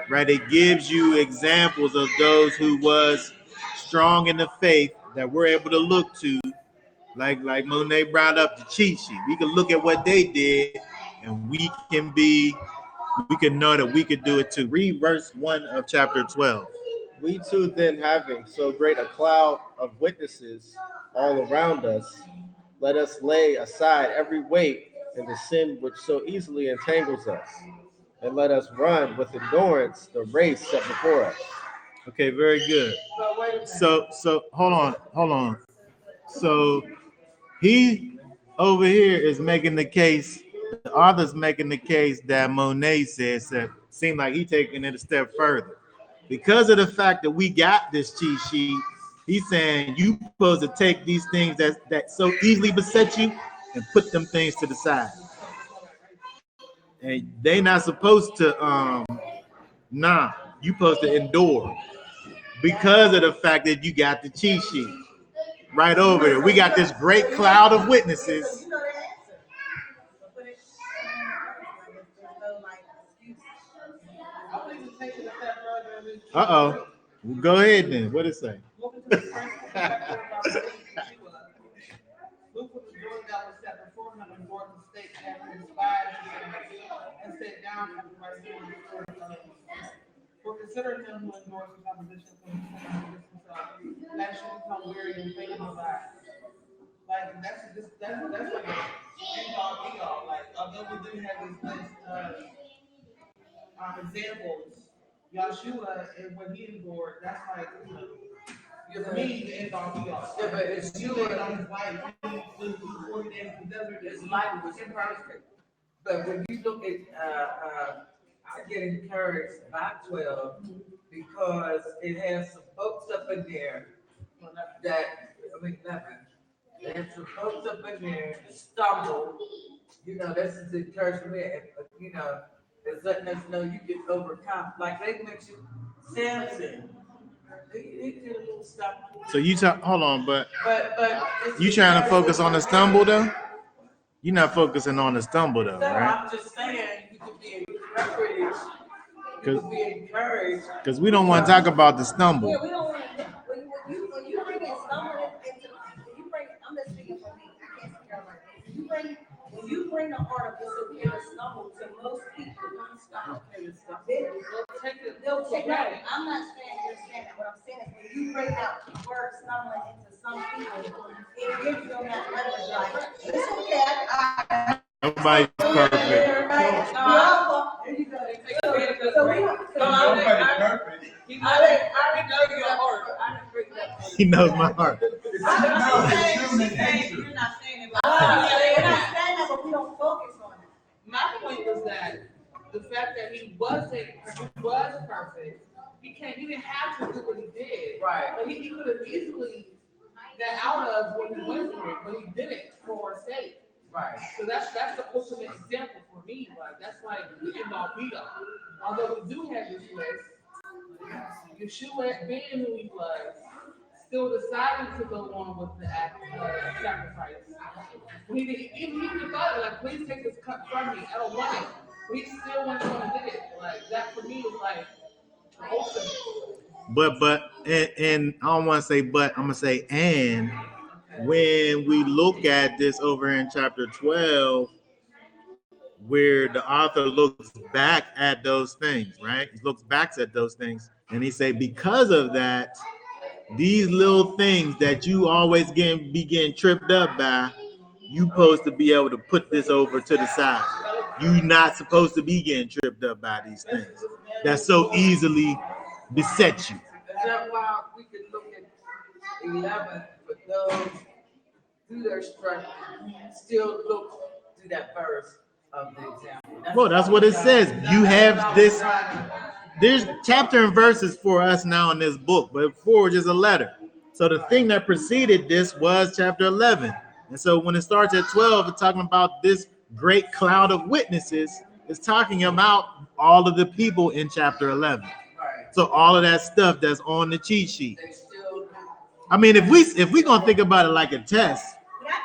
Right? It gives you examples of those who was strong in the faith that we're able to look to. Like Monet brought up the cheat sheet. We can look at what they did and we can know that we could do it too. Read verse 1 of chapter 12. We too then, having so great a cloud of witnesses all around us, let us lay aside every weight and the sin which so easily entangles us, and let us run with endurance the race set before us. Okay, very good. So hold on. So he over here is making the case, the author's making the case that Monet says that seemed like he taking it a step further. Because of the fact that we got this cheat sheet, he's saying you supposed to take these things that so easily beset you and put them things to the side. And they not supposed to you supposed to endure because of the fact that you got the cheat sheet right over there. We got this great cloud of witnesses. You know the answer. So put it there's no like excuse. I would even take it a step further and just Uh-oh. Well, go ahead then. What it say? look into the first chapter about the she was. Look what the doing that was set before him and brought the state after his spies and sat down at the right hand of the Lord. For considering him who endures his opposition from himself, that should become weary and faint in his eyes. Like that's like a end all be all. Like although we do have these examples, Yahshua and what he endured, that's like to me the end all be all. Yeah, but it's You you laid on and his life, he lived 40 days in the desert. his life was imperfect. But when you look at, I get encouraged by 12 because it has some folks up in there nothing. There's some folks up in there that stumble. You know, this is encouragement. You know, it's letting us know you can overcome. Like they mentioned Samson. He did a little stumble. So hold on, but But it's you trying to focus on the stumble though? You're not focusing on the stumble though, No, right? I'm just saying you could be encouraged. You could be encouraged. Because we don't want to talk about the stumble. Yeah, we don't want to. When you bring in someone into, I'm just speaking for me. I can't speak on my. When you bring the art of disappearance stumble to most people, they'll take that. I'm not saying you're saying that. What I'm saying is when you bring that word stumbling into some people, it gives them that leverage. Like, it's okay. Nobody's perfect. There you go. Nobody perfect. He knows my heart. It's human nature. We're not saying that, but we don't focus on it. my point was that the fact that he was perfect, he didn't have to do what he did. Right. But he could have easily got out of what he went through, but he did it for our sake. Right. So that's the ultimate example for me. Like that's like the end all be all. Although we do have this list, Yeshua being who he was, still decided to go on with the act sacrifice. He thought like, please take this cup from me. I don't want it. But he still went on and did it. Like that for me is like awesome. But and I don't want to say but, I'm gonna say and when we look at this over in chapter 12, where the author looks back at those things, right? He looks back at those things and he say, because of that, these little things that you always be getting tripped up by, you supposed to be able to put this over to the side. You not supposed to be getting tripped up by these things that so easily beset you. That's why we can look at 11 for those through their struggle, still look to that verse of the example. Well, that's what it says. You have this. There's chapter and verses for us now in this book, but before was just a letter. So the thing that preceded this was chapter 11. And so when it starts at 12, it's talking about this great cloud of witnesses. It's talking about all of the people in chapter 11. Right. So all of that stuff that's on the cheat sheet. They still I mean, if we gonna think about it like a test,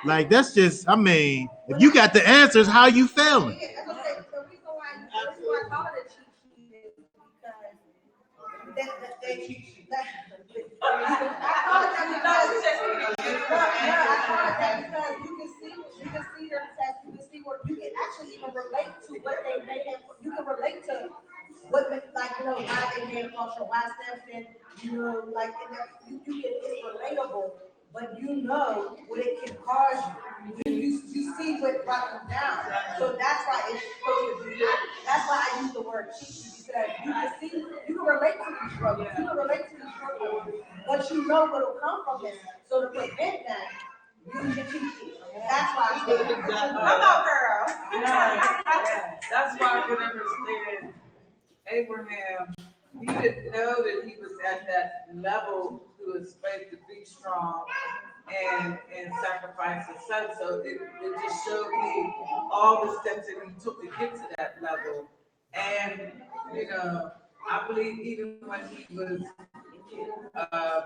like that's just, I mean, if you got the answers, how you failing? Yeah, that's what I said. The reason why I call it a cheat sheet is because you can see their test, you can see what you can actually even relate to what they may have. You can relate to what, like, you know, why they may have lost your last Samson, you know, like, you can, it's relatable, but you know what it can cause you. You see what brought them down. So that's why it's supposed to be, that's why I use the word cheat sheet, because you can see, you can relate to these struggles, you can relate to these struggles, but you know what will come from this. So to prevent that, use your cheat sheet. That's why I say it. Come on, girl. that's why I can understand Abraham. He didn't know that he was at that level through his faith to be strong and sacrifice his son. So it just showed me all the steps that he took to get to that level. And you know, I believe even when he was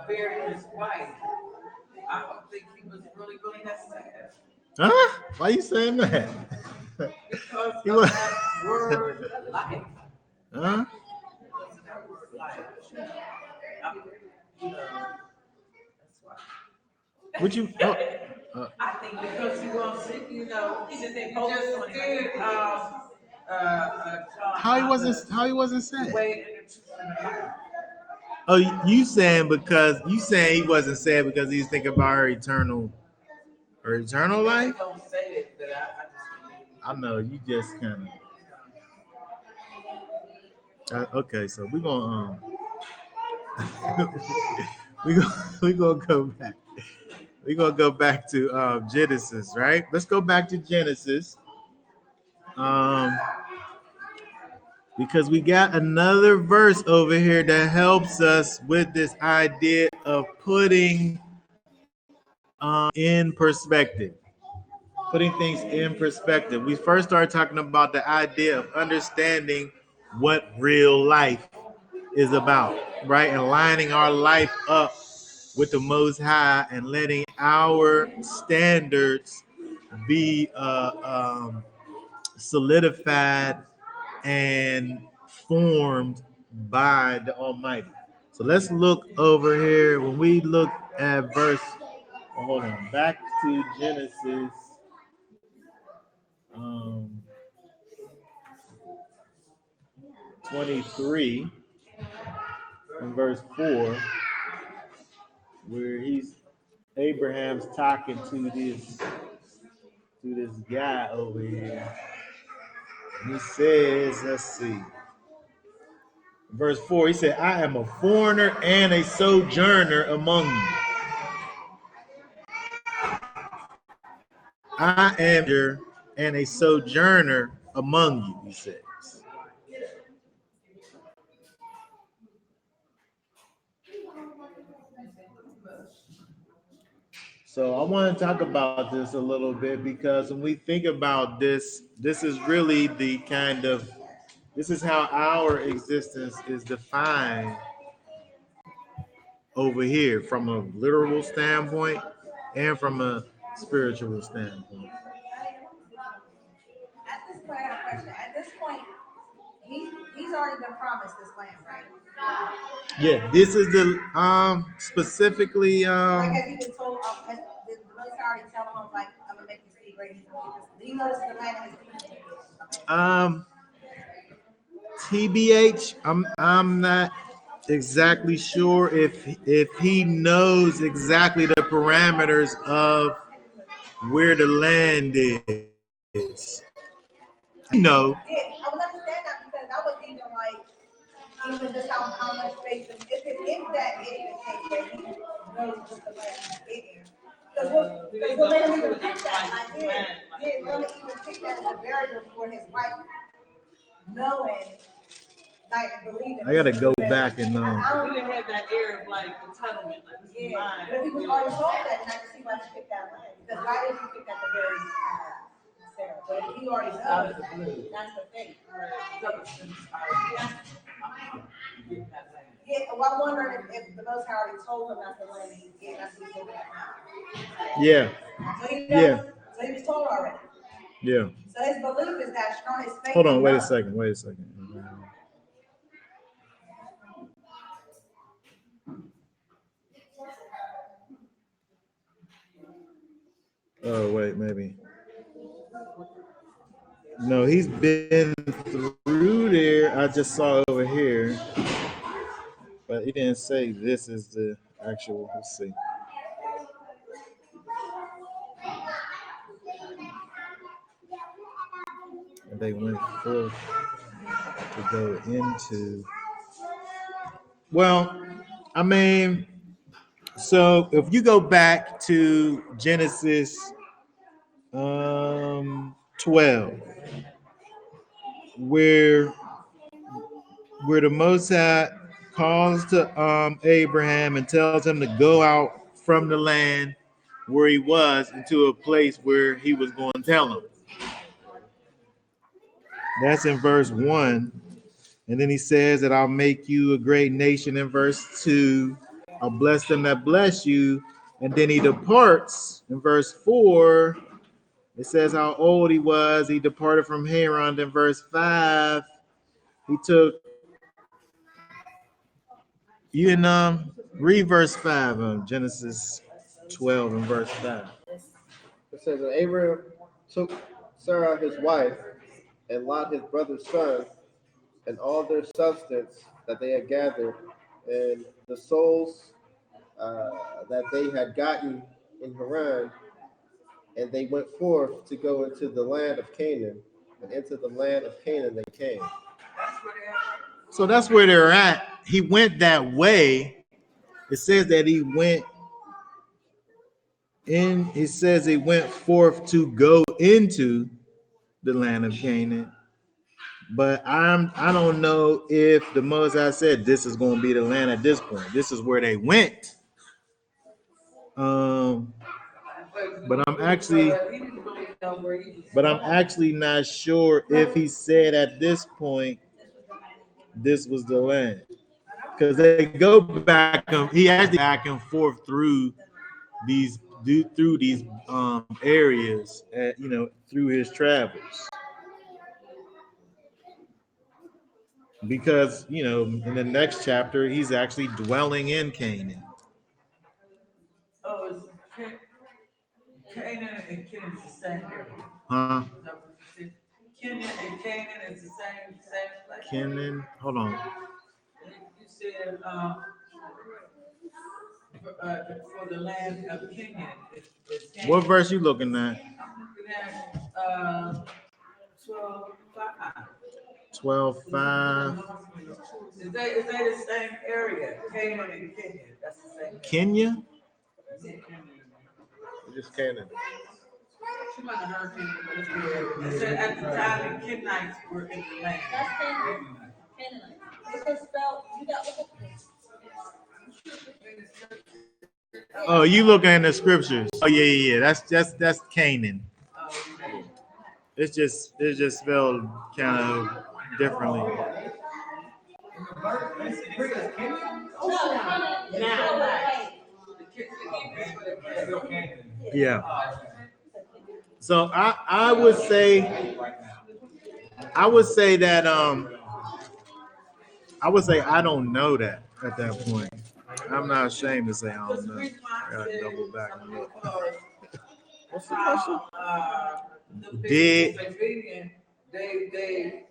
burying his wife, I don't think he was really that sad. Huh? Why you saying that? Because He of was- that word life. Huh? Life. You know, that's why. What you? I think because you gonna see, you know, he just did John. How he wasn't sad? Way in the truth and the life. Oh, you saying he wasn't sad because he's thinking about her eternal life? Don't say it, but I just I know you just kind of. Okay, so we're gonna we gonna go back. We're gonna go back to Genesis, right? Let's go back to Genesis. Because we got another verse over here that helps us with this idea of putting in perspective. Putting things in perspective. We first started talking about the idea of understanding what real life is about, right? And lining our life up with the Most High and letting our standards be solidified and formed by the Almighty. So let's look over here. When we look at verse, hold on, back to Genesis 23 in verse 4, where Abraham's talking to this guy over here. He says, let's see. Verse 4, he said, I am a foreigner and a sojourner among you. I am and a sojourner among you, he says. So I want to talk about this a little bit because when we think about this, this is really the kind of, this is how our existence is defined over here from a literal standpoint and from a spiritual standpoint. At this point, I have a question. At this point, he's already been promised this land, right? Yeah, this is the specifically Like, has he been told, did the military already tell him, like, I'm gonna make you see great, he's gonna get this, do you know this is the land that his people TBH, I'm not exactly sure if he knows exactly the parameters of where the land is. You know, Yeah, I would understand that because I was even like, even just how much space, if that is the case, that he knows just the land he's getting. Because we'll let him even pick that, like, we'll even pick that as a variable for his wife, knowing, like, believing. I gotta go back and We didn't have that air of like entitlement, like this is Yeah, mine. but he was already told that, and I can see why he picked that land, because why did he pick that the very, Sarah, but he already knows, that's the thing. Yeah, well, I'm wondering if the Most High already told him that's the land that he's getting, that's what he's looking at now. Yeah, So he knows, Yeah. so he was told already. yeah. So his belief is that strong, his faith. Hold on, is wait a love. second, wait a second. Oh, wait, maybe. No, he's been through there. I just saw over here, but he didn't say this is the actual. Let's see. And they went forth to go into. Well, I mean, so if you go back to Genesis 12, where the Most High calls to Abraham and tells him to go out from the land where he was into a place where he was going to tell him. That's in verse 1. And then he says that I'll make you a great nation in verse 2. I'll bless them that bless you. And then he departs in verse 4. It says how old he was. He departed from Haran. In verse 5, he took, you can read verse 5 Genesis 12 and verse 5. It says, and Abraham took Sarah his wife, and Lot his brother's son, and all their substance that they had gathered, and the souls that they had gotten in Haran, and they went forth to go into the land of Canaan, and into the land of Canaan they came. So that's where they're at. He went that way. It says that he went in, it says he went forth to go into the land of Canaan. But I don't know if the Moses said this is going to be the land at this point. This is where they went. But I'm actually not sure if he said at this point this was the land, because they go back and he actually back and forth through these areas, through his travels. Because in the next chapter he's actually dwelling in Canaan. Oh, it's Canaan and Canaan is the same area. Huh? Is that what you said? Canaan and Canaan is the same place. Canaan, hold on. You said for the land of Canaan. It's Canaan. What verse you looking at? I'm looking at 12:5. 12:5. Is they the same area? Canaan and Kenya. That's the same. Kenya? Just Canaan. She might have heard people, but it's good. It said at the time the Kenites were in the land. That's Canaanite. Canaanite. It's just spelled, you got to look at Oh, you looking in the scriptures? Oh yeah. That's Canaan. It's just spelled kind of differently. Yeah. So I would say that I would say I don't know that at that point. I'm not ashamed to say I don't know. I gotta double back and look. What's the question? Did They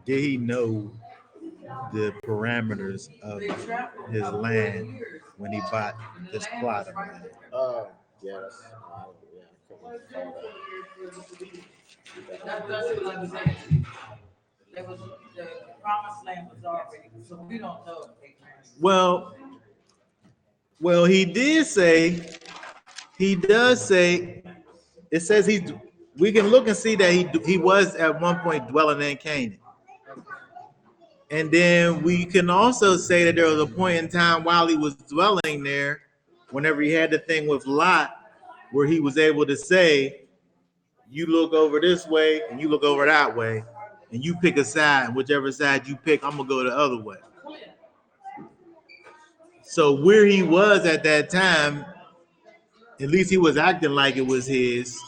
did he know the parameters of his land when he bought this plot of land? Yeah, that's, That's what I'm saying. There was, the promised land was already, so we don't know if they transferred. Well, he does say, it says we can look and see that he was at one point dwelling in Canaan. And then we can also say that there was a point in time while he was dwelling there, whenever he had the thing with Lot, where he was able to say, you look over this way and you look over that way, and you pick a side, and whichever side you pick, I'm gonna go the other way. So where he was at that time, at least he was acting like it was his,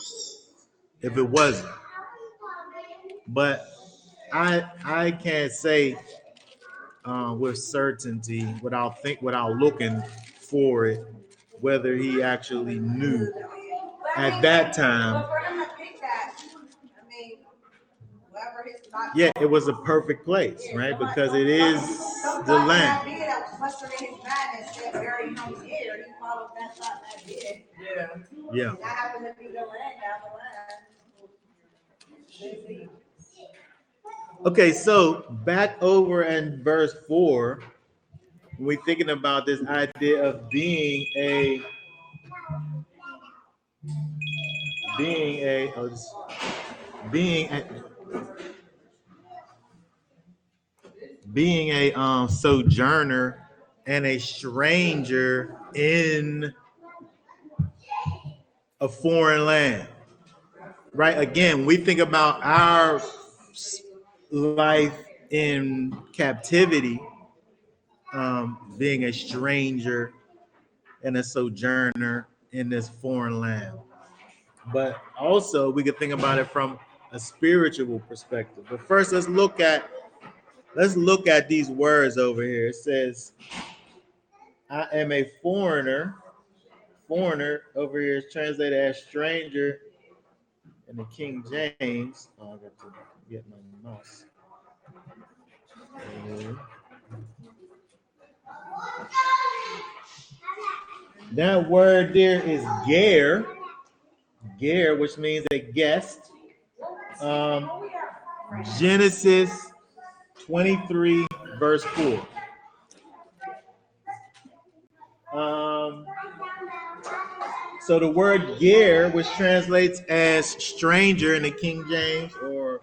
if it wasn't. But I can't say with certainty, without looking for it, whether he actually knew at that time. But for him to pick that, I mean, whoever his not. Yeah, it was a perfect place, right? Because it is the land. That was frustrated his mind and said, bury him here. He followed that thought that did. Yeah. Yeah. That happened to be the land down the line. Okay, so back over in verse 4, when we're thinking about this idea of being a sojourner and a stranger in a foreign land, right? Again, we think about our life in captivity, being a stranger and a sojourner in this foreign land. But also we could think about it from a spiritual perspective. But first, let's look at these words over here. It says, I am a foreigner. Foreigner over here is translated as stranger in the King James. Oh, I got to get my mouse. That word there is ger, which means a guest. Genesis 23, verse 4. So the word ger, which translates as stranger in the King James, or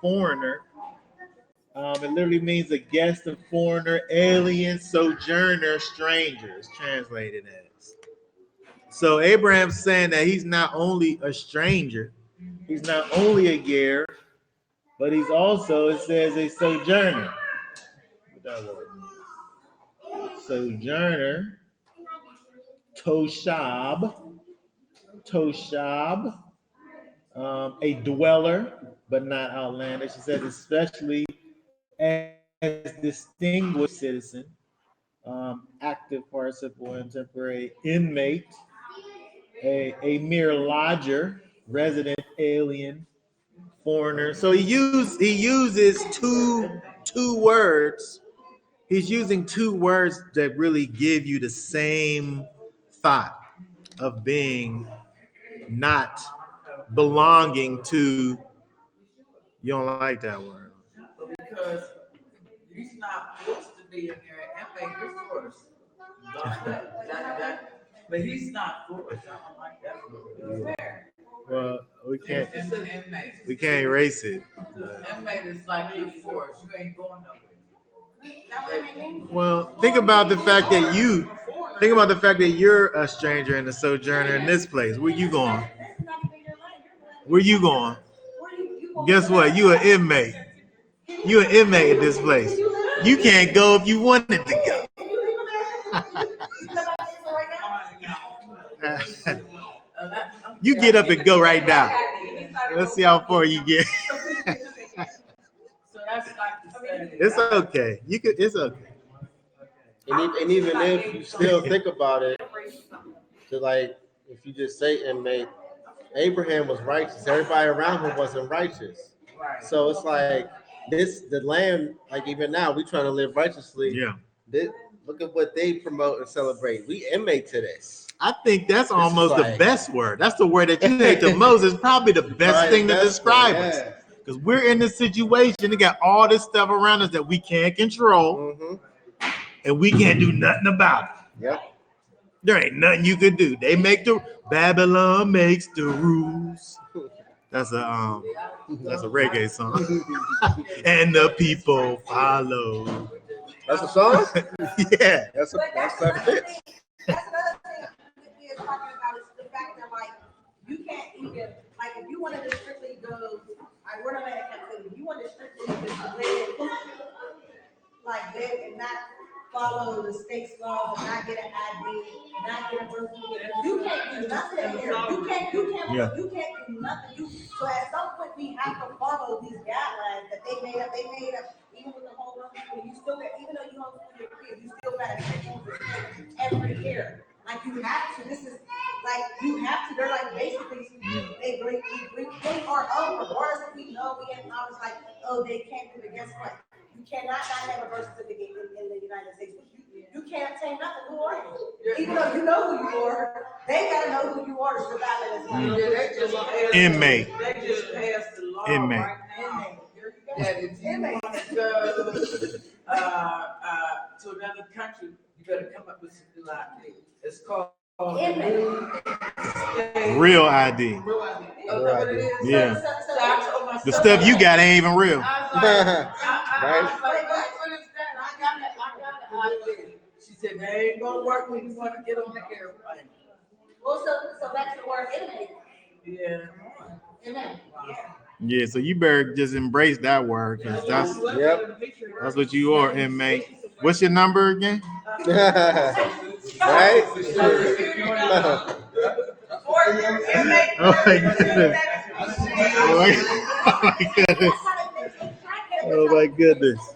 foreigner, it literally means a guest, a foreigner, alien, sojourner, stranger is translated as. So Abraham's saying that he's not only a stranger, he's not only a ger, but he's also, it says, a sojourner. What that word means? Sojourner, toshab, a dweller, but not outlandish. It says especially as distinguished citizen, active participle and temporary inmate, a mere lodger, resident, alien, foreigner. So he uses two words. He's using two words that really give you the same thought of being not belonging to. You don't like that word. Because he's not forced to be in there and make this force. But he's not forced. I don't like that word. Fair. Well, we can't It's an inmate. we can't erase it. Inmate is like you force, you ain't going nowhere. Well, think about the fact that you're a stranger and a sojourner in this place. Where you going? Where you going? Guess what? You an inmate. You an inmate in this place. You can't go if you wanted to go. You get up and go right now. Let's see how far you get. So that's like the study. It's okay. You could. It's okay. And even if you still think about it, to like, if you just say inmate, Abraham was righteous. Everybody around him wasn't righteous. Right. So it's like the land, like even now, we trying to live righteously. Yeah. Look at what they promote and celebrate. We inmate to this. I think that's This almost is the like- best word. That's the word that you hate the most. It's probably the best Right, thing to that's describe what- us. yeah. Because we're in this situation. They got all this stuff around us that we can't control, Mhm. and we can't do nothing about it. Yep. There ain't nothing you could do. They make the Babylon makes the rules. That's a reggae song. And the people follow. That's a song. Yeah. That's But that another fits. thing- that's another thing that we are talking about is the fact that like you can't even like if you wanted to strictly go like we're not in captivity, if you want to strictly just live and not follow the state's laws and not get an ID, not get a birth certificate, you can't do nothing here. Yeah. You can't do nothing. So at some point we have to follow these guidelines that they made up even with the whole homeschool. You still got, even though you homeschool your kids, you still got to take home the state every year. Like you have to. This is like you have to. They're like basically they bring our own regardless if we know we ain't always like they can't do it. Guess what? You cannot not have a birth certificate in the United States. You can't obtain nothing. Who are you? Even though you know who you are, they gotta know who you are to survive in this life. Yeah, they just passed- Inmate. They just passed the law Inmate. right now. That if you Inmate. want to go to another country, you better come up with some new ID. It's called Inmate. Real ID. Real ID. Oh, that's what it is? Yeah. So I told my The son- stuff you got ain't even real. I was like, what is that? I got it. She said, they ain't gonna work when you want to get on the airplane. Well, so back to the word inmate. Yeah. Inmate. Yeah, so you better just embrace that word because Yep. that's what you are, inmate. What's your number again? Right? Oh my goodness. Oh my goodness. Oh my goodness.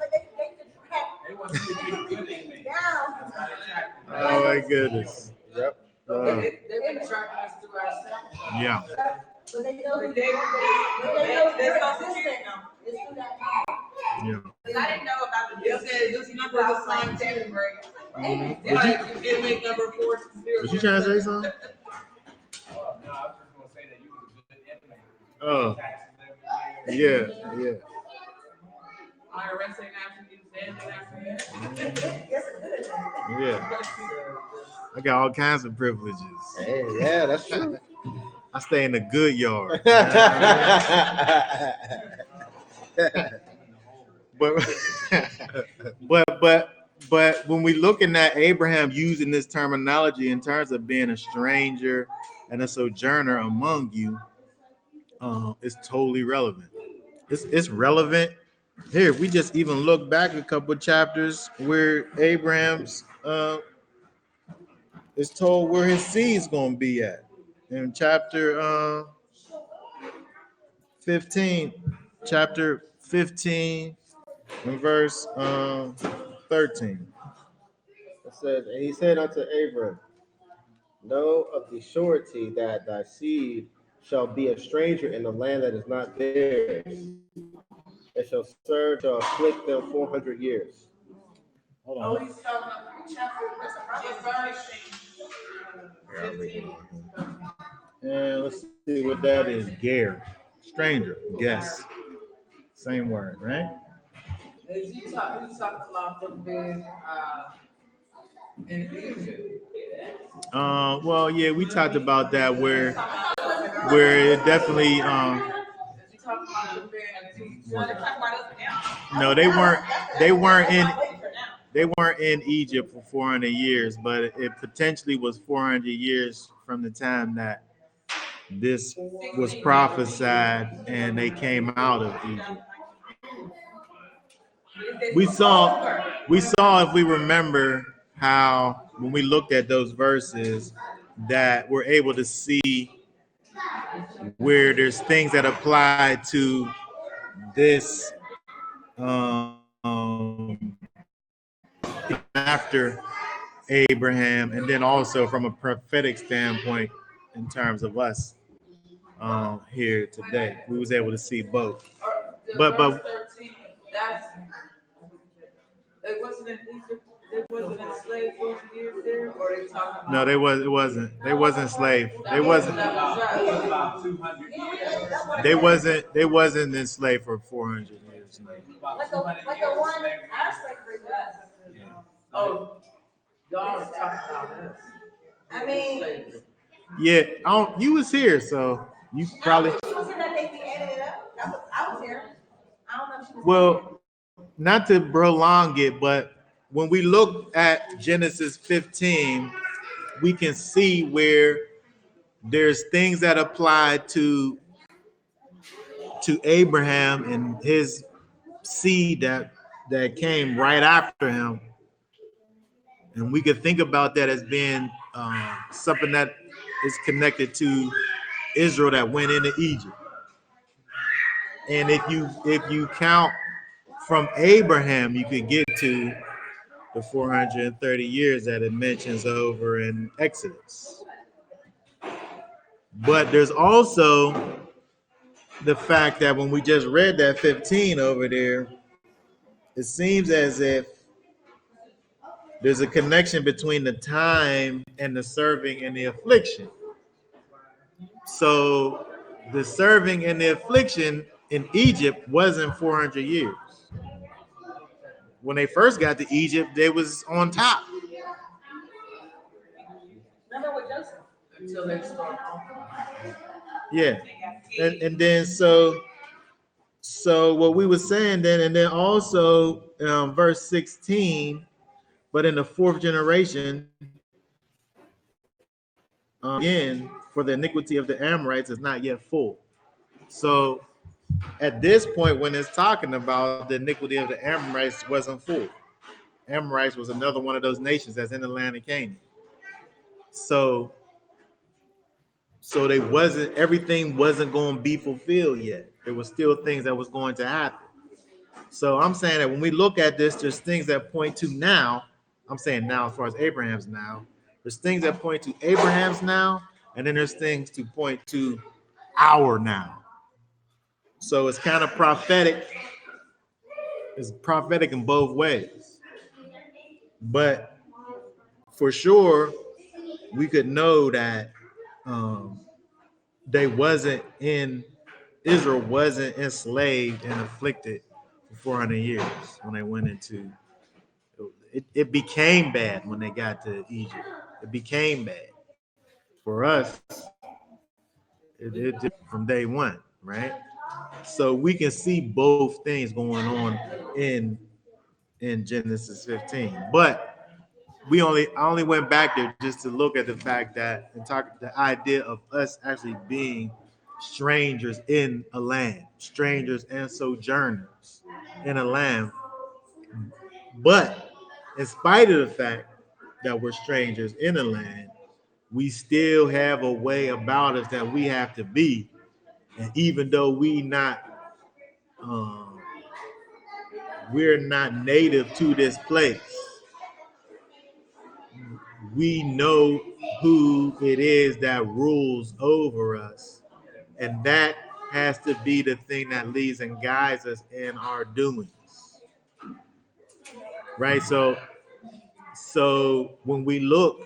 Oh my goodness. Yep. Uh, They've been tracking us through our stuff. yeah. But they know who They- they know they- they're they- existing. It's through that. Yeah. Cause I didn't know about the bill. Said this number is assigned to grade. Amen. Inmate number 4. Was you trying to say something? No, I was just gonna say that you was a good inmate. Oh, Taxes every year. yeah, yeah. IRS ain't asking you to stand after that. Yes, it is. Yeah. I got all kinds of privileges. Hey, yeah, that's true. I stay in the good yard. But but when we looking at Abraham using this terminology in terms of being a stranger and a sojourner among you, it's totally relevant. It's relevant. Here, if we just even look back a couple of chapters where Abraham's is told where his seed's gonna be at. In chapter 15, chapter 15, in verse 13. It says, and he said unto Abram, know of the surety that thy seed shall be a stranger in the land that is not theirs. It shall afflict them 400 years. Hold Oh, on. he's talking about chapter, that's a verse. And let's see what that is. Ger, stranger, guess. Same word, right? Is he talking about them being, in Egypt? Well, yeah, we talked about that where where it definitely Is he talking about the man? no, they weren't in Egypt for 400 years, but it potentially was 400 years from the time that this was prophesied and they came out of Egypt. We saw, if we remember, how when we looked at those verses, that we're able to see where there's things that apply to this after Abraham, and then also from a prophetic standpoint in terms of us here today. We was able to see both. But 13, that's it wasn't in Egypt. It wasn't enslaved those years there, or they talking about? no, it wasn't. They wasn't slave. They wasn't. About 200 years. They wasn't enslaved for 400 years. No. About 200 years. Oh, y'all was talking about this. I mean, Yeah, you was here, so you probably. she was here that day we added it up. I was here. I don't know if she was. Well, not to prolong it, but when we look at Genesis 15, we can see where there's things that apply to Abraham and his seed that came right after him, and we could think about that as being something that is connected to Israel that went into Egypt. And if you count from Abraham, you could get to the 430 years that it mentions over in Exodus. But there's also the fact that when we just read that 15 over there, it seems as if there's a connection between the time and the serving and the affliction. So the serving and the affliction in Egypt wasn't 400 years. When they first got to Egypt, they was on top. Remember with Joseph? Until they start. Yeah. And then so what we were saying then, and then also verse 16, but in the fourth generation, again, for the iniquity of the Amorites is not yet full. So at this point, when it's talking about the iniquity of the Amorites wasn't full. Amorites was another one of those nations that's in the land of Canaan. So everything wasn't going to be fulfilled yet. There was still things that was going to happen. So I'm saying that when we look at this, there's things that point to now. I'm saying now as far as Abraham's now. There's things that point to Abraham's now, and then there's things to point to our now. So it's kind of prophetic. It's prophetic in both ways. But for sure, we could know that Israel wasn't enslaved and afflicted for 400 years when they went into it became bad when they got to Egypt. It became bad. For us, it from day one, right? So we can see both things going on in Genesis 15. But I only went back there just to look at the fact that and talk the idea of us actually being strangers in a land, strangers and sojourners in a land. But in spite of the fact that we're strangers in a land, we still have a way about us that we have to be. And even though we're not native to this place, we know who it is that rules over us. And that has to be the thing that leads and guides us in our doings. Right? So when we look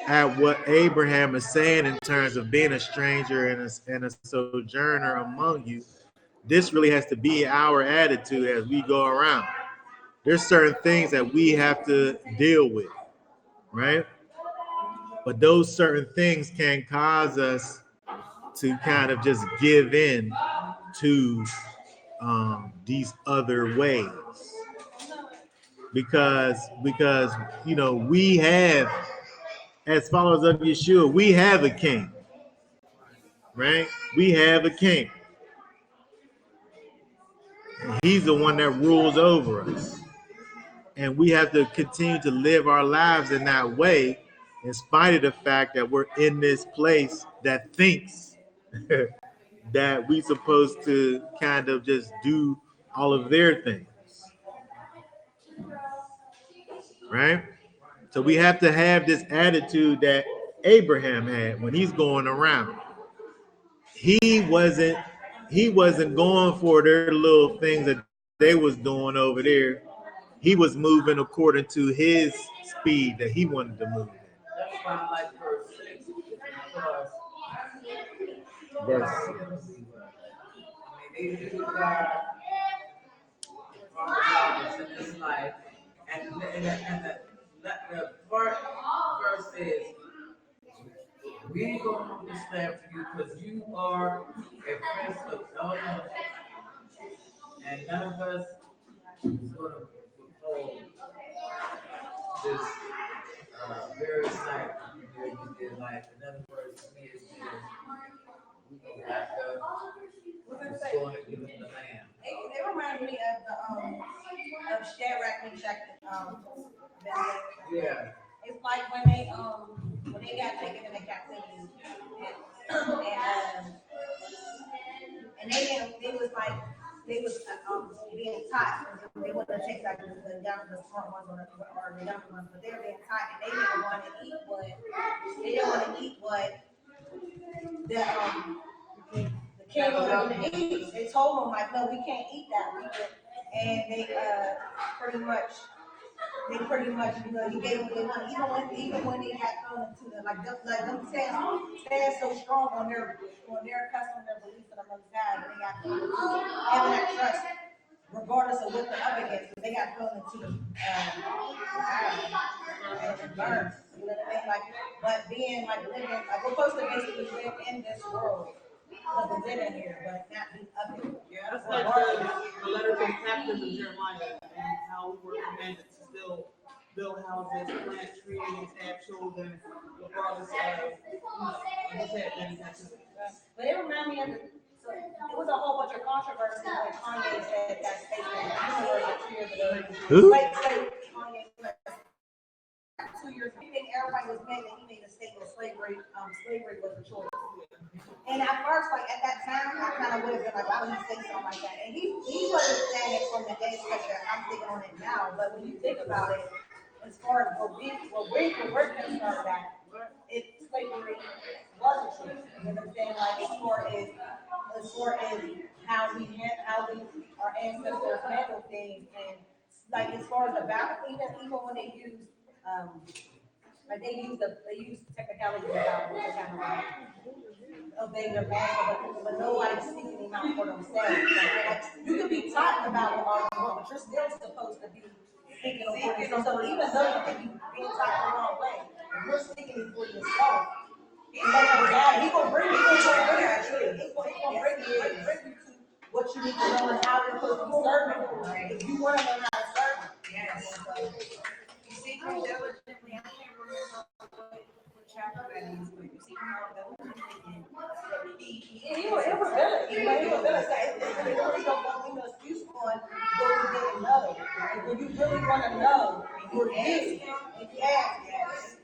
at what Abraham is saying in terms of being a stranger and a sojourner among you, this really has to be our attitude as we go around. There's certain things that we have to deal with, right? But those certain things can cause us to kind of just give in to these other ways, because you know, we have, as followers of Yeshua, we have a king, right? We have a king. He's the one that rules over us. And we have to continue to live our lives in that way, in spite of the fact that we're in this place that thinks that we supposed to kind of just do all of their things. Right? So we have to have this attitude that Abraham had when he's going around. He wasn't going for their little things that they was doing over there. He was moving according to his speed that he wanted to move. That's why I like verse 6, because Verse. they do God in this life, and the part verse says, we ain't gonna understand for you because you are a prince of darkness, and none of us is gonna fulfill this very sight you did life. In other words, to me, it's just we gonna have to just go and give them the land. It reminds me of Shadrach, Meshach, and Abednego. Yeah. It's like when they got taken into captivity, and they was being taught. They wanted to take like the smart ones or the young ones, but they were being taught, and they didn't want to eat what the king wanted them to eat. They told them like, no, we can't eat that. And they pretty much, you know, he gave them what they wanted, even when they got thrown into the them stand so strong on their custom, their beliefs on the Most High, and they got thrown into having that trust, regardless of what they're up against. They got thrown into the fire and burned. You know what I mean? Like, but being like living, like we're supposed to basically live in this world. We're living here, but not be up here. Yeah, that's like the letter from captain of Jeremiah, and how we were commanded to still build houses, plant trees, have children, regardless of who's happening. But it reminded me of so it was a whole bunch of controversy when Kanye said that statement. I don't know, like 2 years ago. Who? Like Kanye, 2 years ago, I think everybody was mad that he made a statement of slavery was a choice. And at first, like at that time, I kind of would have been like, why would he say something like that? And he wasn't saying it from the aspect that I'm thinking on it now. But when you think about it, as far as what we're concerned about, slavery was a choice. You know what I'm saying? Like as far as how our ancestors handled things, and like as far as the Bible, even when they used like they use technicality about what kind of like obey their master, but nobody's speaking them out for themselves. Like, you could be talking about the argument, but you're still supposed to be speaking for yourself. So even though you could be being taught the wrong way, if you're speaking it for yourself, he's gonna bring you to what you need to know and how you're supposed to be serving. If you want to learn how to serve, Yes. You seek him diligently. I can't remember what chapter that is, but you seek him diligently. he was gonna say they really don't want to excuse on go to get another. And when you really want to know, you're asking. Yes.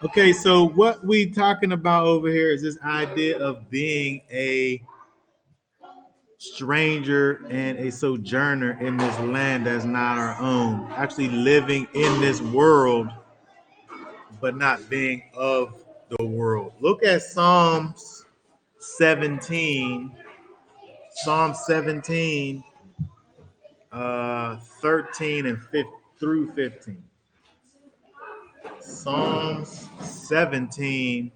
Okay, so what we talking about over here is this idea of being a stranger and a sojourner in this land that's not our own, actually living in this world, but not being of the world. Look at Psalms 17, 13 and 15 through 15. Psalms 17,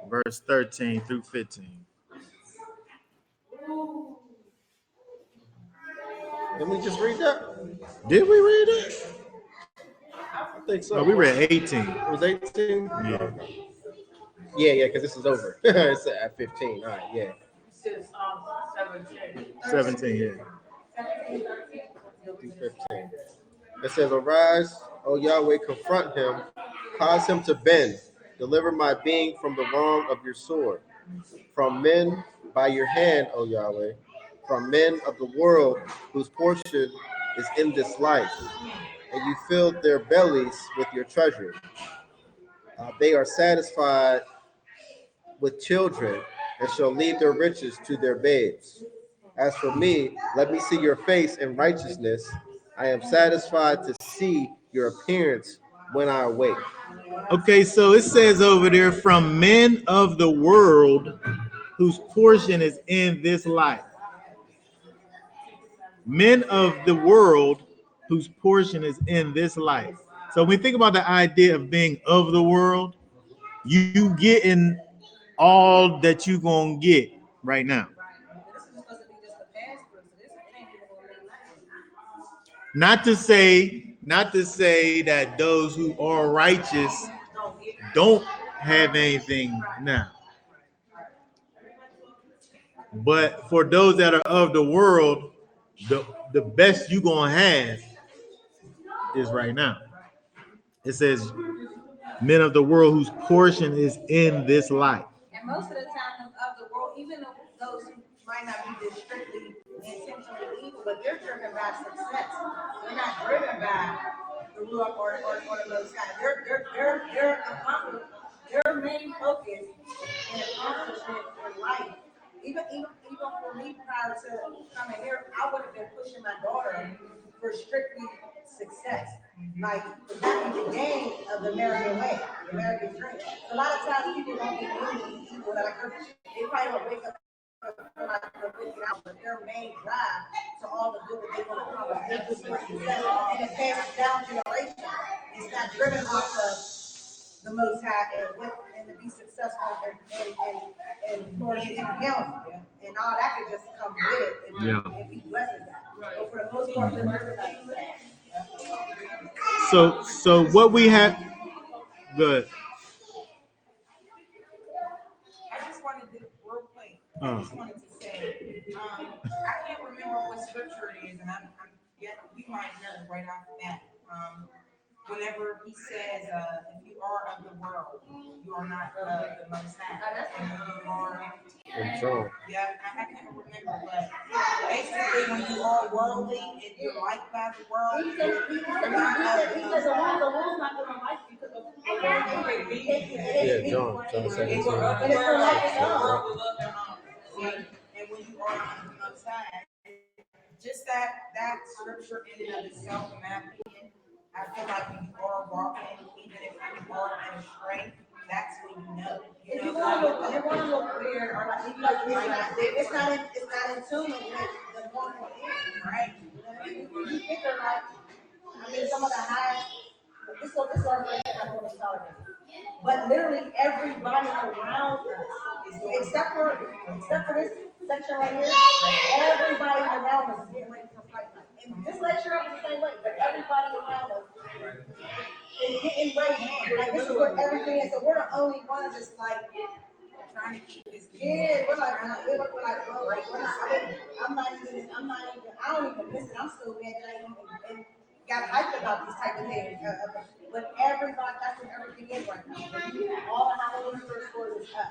verse 13 through 15. Did we just read that? Did we read it? I think so. Oh, we read 18. It was 18. Yeah. Yeah, because this is over. It's at 15. All right, yeah. It says Psalm 17. 17, yeah. 15. It says, "Arise, O Yahweh, confront him, cause him to bend, deliver my being from the wrong of your sword, from men by your hand, O Yahweh, from men of the world whose portion is in this life, and you filled their bellies with your treasure. They are satisfied with children and shall leave their riches to their babes. As for me, let me see your face in righteousness. I am satisfied to see your appearance when I awake." Okay, so it says over there, from men of the world whose portion is in this life. Men of the world whose portion is in this life. So when we think about the idea of being of the world, you getting all that you gonna get right now. This is supposed to be just a passport, so this ain't even gonna make nothing. Not to say that those who are righteous don't have anything now. But for those that are of the world, the best you gonna have is right now. It says, men of the world whose portion is in this life. And most of the time of the world, even those who might not be just strictly intentionally evil, but they're driven by success. They're not driven by the Ruach or the Most High. Their main focus and accomplishment in life. Even for me prior to coming here, I would have been pushing my daughter for strictly success. Like that was the game of the American way, the American dream. So a lot of times people don't get really evil. Like they probably don't wake up like but their main drive to all the good that they want to accomplish. They're just for success and it passes down generations. It's not driven off of the Most High and to be successful and flourishing in health. And all that could just come with it and be blessed with that. But for the most part, they're driven by success. So what we have, good. I just wanted to, real quick, I just wanted to say, I can't remember what scripture it is, and I'm yet you might know right off the bat. Whenever he says, if you are of the world, you are not of the Most High. And when you are, yeah, I can't remember, but basically when you are worldly and you're liked by the world, He said the world's not gonna like you because of Yeah, John 17. And when you are on the Most High, just that scripture in and of itself, in my opinion, I feel like when you are walking, even if you are astray, that's when you know. If you want to look weird or like it's not in tune with the normal thing, right? You figure like, I mean, some of the highest. This organization I'm going to start with. But literally everybody around us, except for this section right here, everybody around us is getting ready to fight. And this lecture up is the same way, but everybody around us is getting ready. Like this is what everything is. So we're the only ones that's like trying to keep this. Yeah, we're like, bro, like I'm not even, I don't even miss it. I'm still mad that I even got hyped about these type of things. But everybody, that's what everything is right now. All the Halloween stores is up.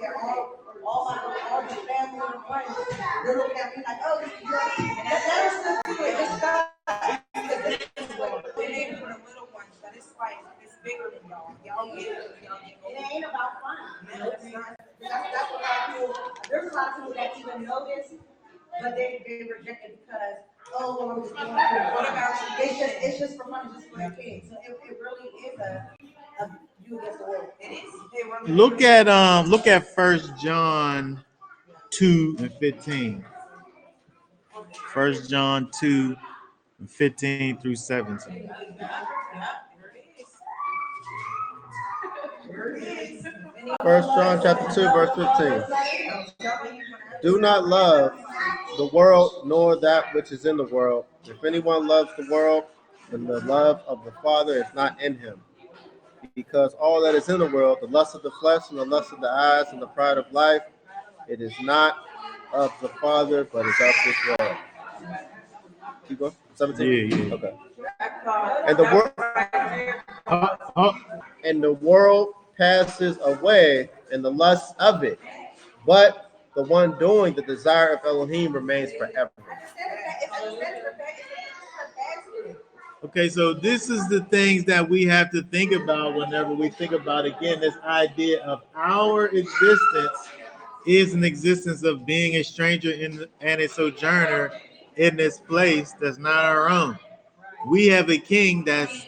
They're all the family and friends. They're looking at me like, oh, this is good. And that's just stop. It ain't for the little ones, but it's like, it's bigger than y'all. Y'all get it. It ain't about fun. No, it's not. That's what a lot of people, there's a lot of people that even know this, but they reject it because, oh, well, I'm just doing it. What about you? It's just for fun, just for the kids. So it really is a you against the world. It is. It really Look at 1 John 2 and 15. 1 John 2 and 15 through 17. First John chapter 2, verse 15. Do not love the world nor that which is in the world. If anyone loves the world, then the love of the Father is not in him. because all that is in the world, the lust of the flesh and the lust of the eyes and the pride of life, it is not of the Father, but is of this world. Keep going. 17. Yeah. Okay. And And the world passes away and the lust of it, but the one doing the desire of Elohim remains forever. Okay, so this is the things that we have to think about whenever we think about, again, this idea of our existence is an existence of being a stranger and a sojourner in this place that's not our own. We have a king that's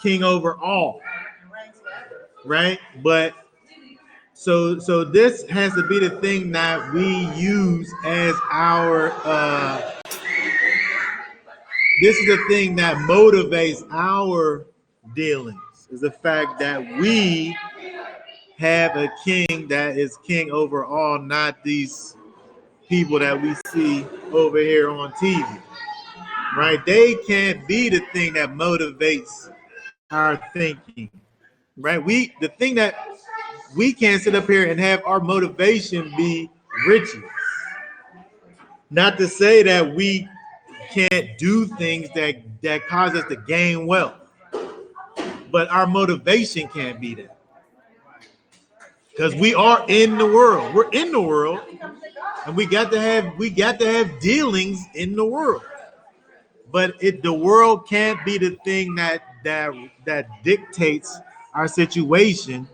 king over all, right? But so this has to be the thing that we use as our this is the thing that motivates our dealings, is the fact that we have a king that is king over all, not these people that we see over here on TV, right? They can't be the thing that motivates our thinking, right? The thing that we can't sit up here and have our motivation be riches. Not to say that we can't do things that cause us to gain wealth, but our motivation can't be that, because we are in the world. We're in the world, and we got to have dealings in the world. But the world can't be the thing that dictates our situation.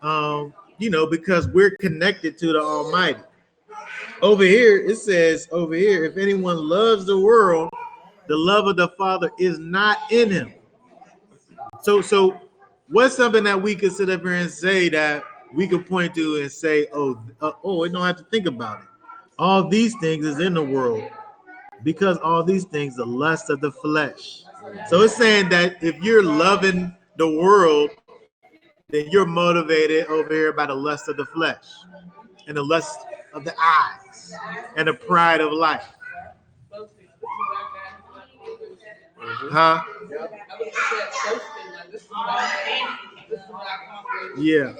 Because we're connected to the Almighty. Over here, it says if anyone loves the world, the love of the Father is not in him. So what's something that we could sit up here and say that we could point to and say, we don't have to think about it. All these things is in the world, because all these things, the lust of the flesh. So it's saying that if you're loving the world, then you're motivated over here by the lust of the flesh and the lust of the eyes and the pride of life. Huh? Yeah.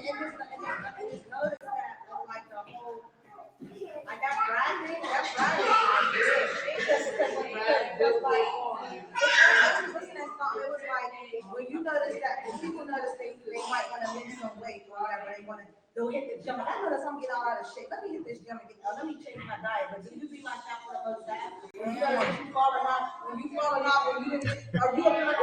When you notice that, when people notice they might want to lose some weight or whatever, they'll hit the gym. I notice I'm getting all out of shape. Let me hit this gym and let me change my diet. But do you be like that for the most time? When you notice you falling off, or you didn't, are you like,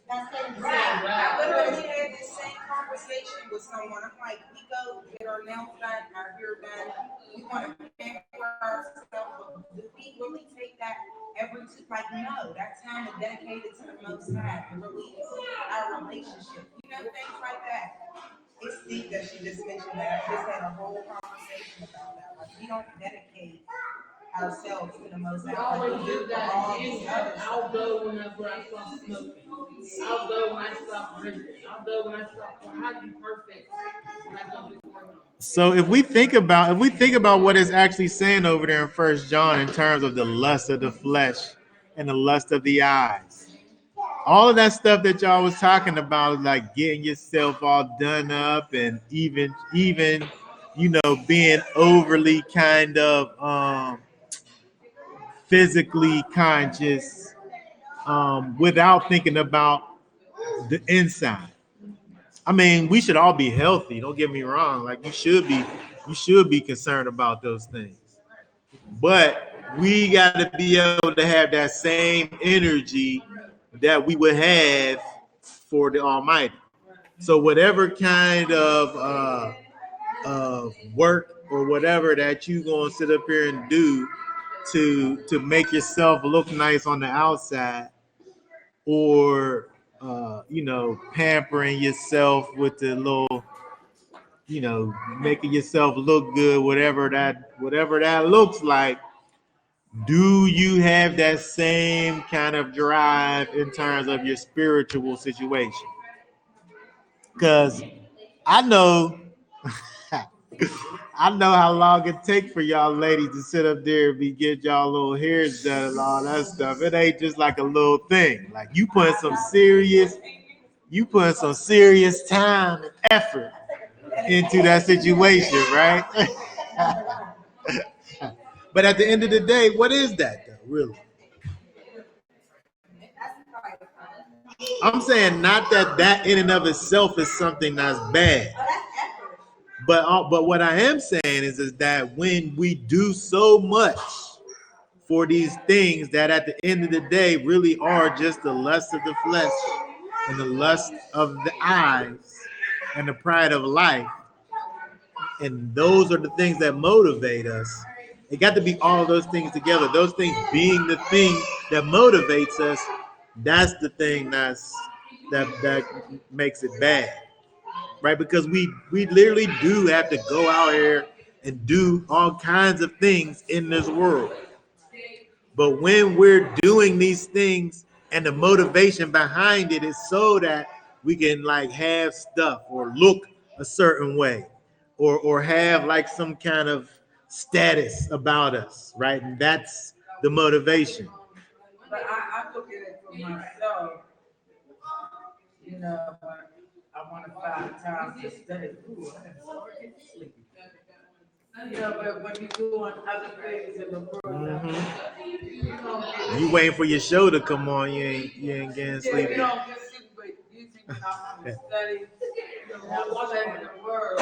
I literally had this same conversation with someone. I'm like, we go get our nails done, our hair done. We want to pamper ourselves. Do we really take that every two? Like, no, that time is dedicated to the Most High, and really our relationship. Things like that. It's deep that she just mentioned that. I just had a whole conversation about that. Like, we don't dedicate ourselves to the Most High. I always do that. I'll go whenever I stop smoking. I'll go when I stop drinking. I'll go when I stop. How do you perfect? So if we think about what it's actually saying over there in 1 John in terms of the lust of the flesh and the lust of the eyes, all of that stuff that y'all was talking about, like getting yourself all done up and even being overly kind of physically conscious without thinking about the inside. I mean, we should all be healthy. Don't get me wrong. Like you should be concerned about those things. But we got to be able to have that same energy that we would have for the Almighty. So whatever kind of work or whatever that you gonna sit up here and do to make yourself look nice on the outside, or pampering yourself with the little, making yourself look good, whatever that looks like. Do you have that same kind of drive in terms of your spiritual situation? Because I know I know how long it takes for y'all ladies to sit up there and be get y'all little hairs done and all that stuff. It ain't just like a little thing. Like you put some serious time and effort into that situation, right? But at the end of the day, what is that though, really? I'm saying not that in and of itself is something that's bad. But what I am saying is that when we do so much for these things that at the end of the day really are just the lust of the flesh and the lust of the eyes and the pride of life, and those are the things that motivate us. It got to be all those things together. Those things being the thing that motivates us. That's the thing that makes it bad, right? Because we literally do have to go out here and do all kinds of things in this world. But when we're doing these things and the motivation behind it is so that we can like have stuff or look a certain way or have like some kind of status about us, right? And that's the motivation. But I look at it for myself, you know, when I want to find time to study. Ooh, I am so sleepy. You know, but when you're doing other things in the world, You waiting for your show to come on, you ain't getting yeah, sleepy. you don't get sleepy, but usually when I want to study, and I want to study the word,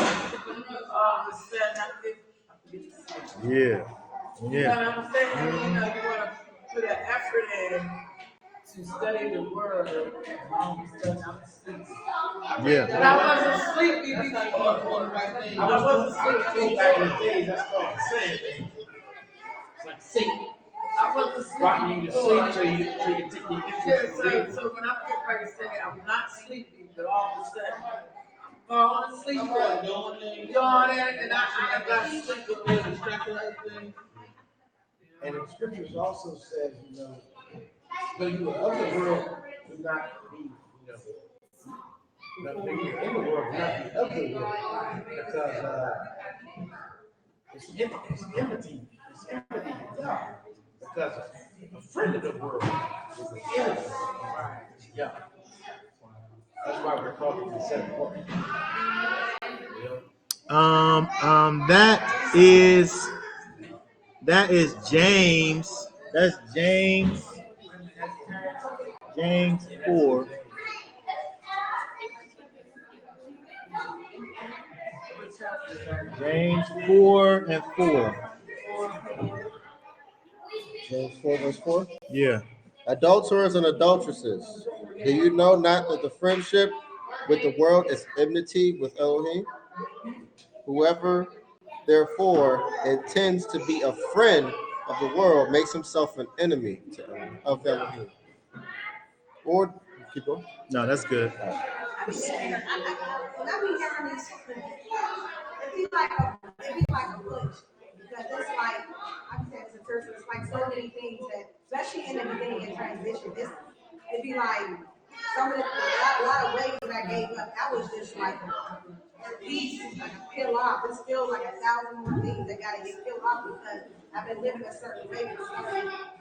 all of a sudden I forget to sleep. Yeah. You know what I'm saying? You know, you want to put an effort in to study the word, and all of a sudden I'm asleep. Yeah. But I wasn't sleepy before. I wasn't sleepy back in the days. That's called sin. It's like Satan. I wasn't Rocking you to sleepy sleep before. so you can take your Yeah, interest. so when I get ready to say I'm not sleepy, but all of a sudden I'm falling asleep. Yawning, and I got sleep. And the scriptures also says, you know, though you are of the world, do not be, you know, not be in the world, do not be of the world. Because it's enmity with God. Because a friend of the world is an enemy. Yeah. That's why we're called to be set apart. That is James. That's James 4. James 4:4. James 4, verse 4. Yeah. Adulterers and adulteresses, do you know not that the friendship with the world is enmity with Elohim? Whoever therefore intends to be a friend of the world makes himself an enemy of Elohim. Or keep going. No, that's good. When I be hearing these, it be like a push, because it's like, I'm saying to church, it's like so many things that, especially in the beginning of transition, it'd be like, some of a lot of ways that I gave up, that was just like a piece, like a peel off. It's still like 1,000 more things that gotta get peeled off because I've been living a certain way for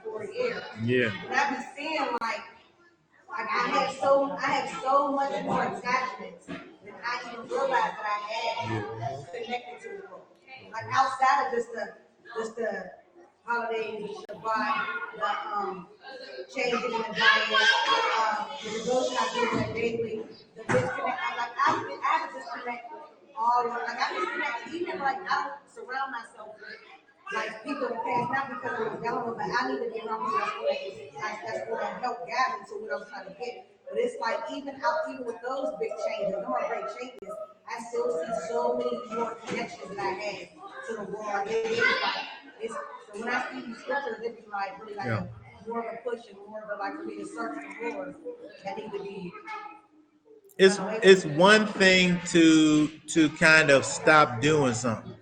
4 years. Yeah. And I be seeing like I had so much more attachments than I even realized that I had connected to the world. Like outside of just the holidays, the Shabbat, the changing in the diet, the devotion I do on daily, the disconnect. I have to disconnect all of like I disconnect even like I don't surround myself with like people in the past, not because it was relevant, but I need to be around people that's going to help guide me to what I'm trying to get. But it's like even with those big changes, those are great changes, I still see so many more connections that I had to the world. So when I see these scriptures, it be like really like more of a push and more of a like for me to search the Lord that need to be. It's one thing to kind of stop doing something,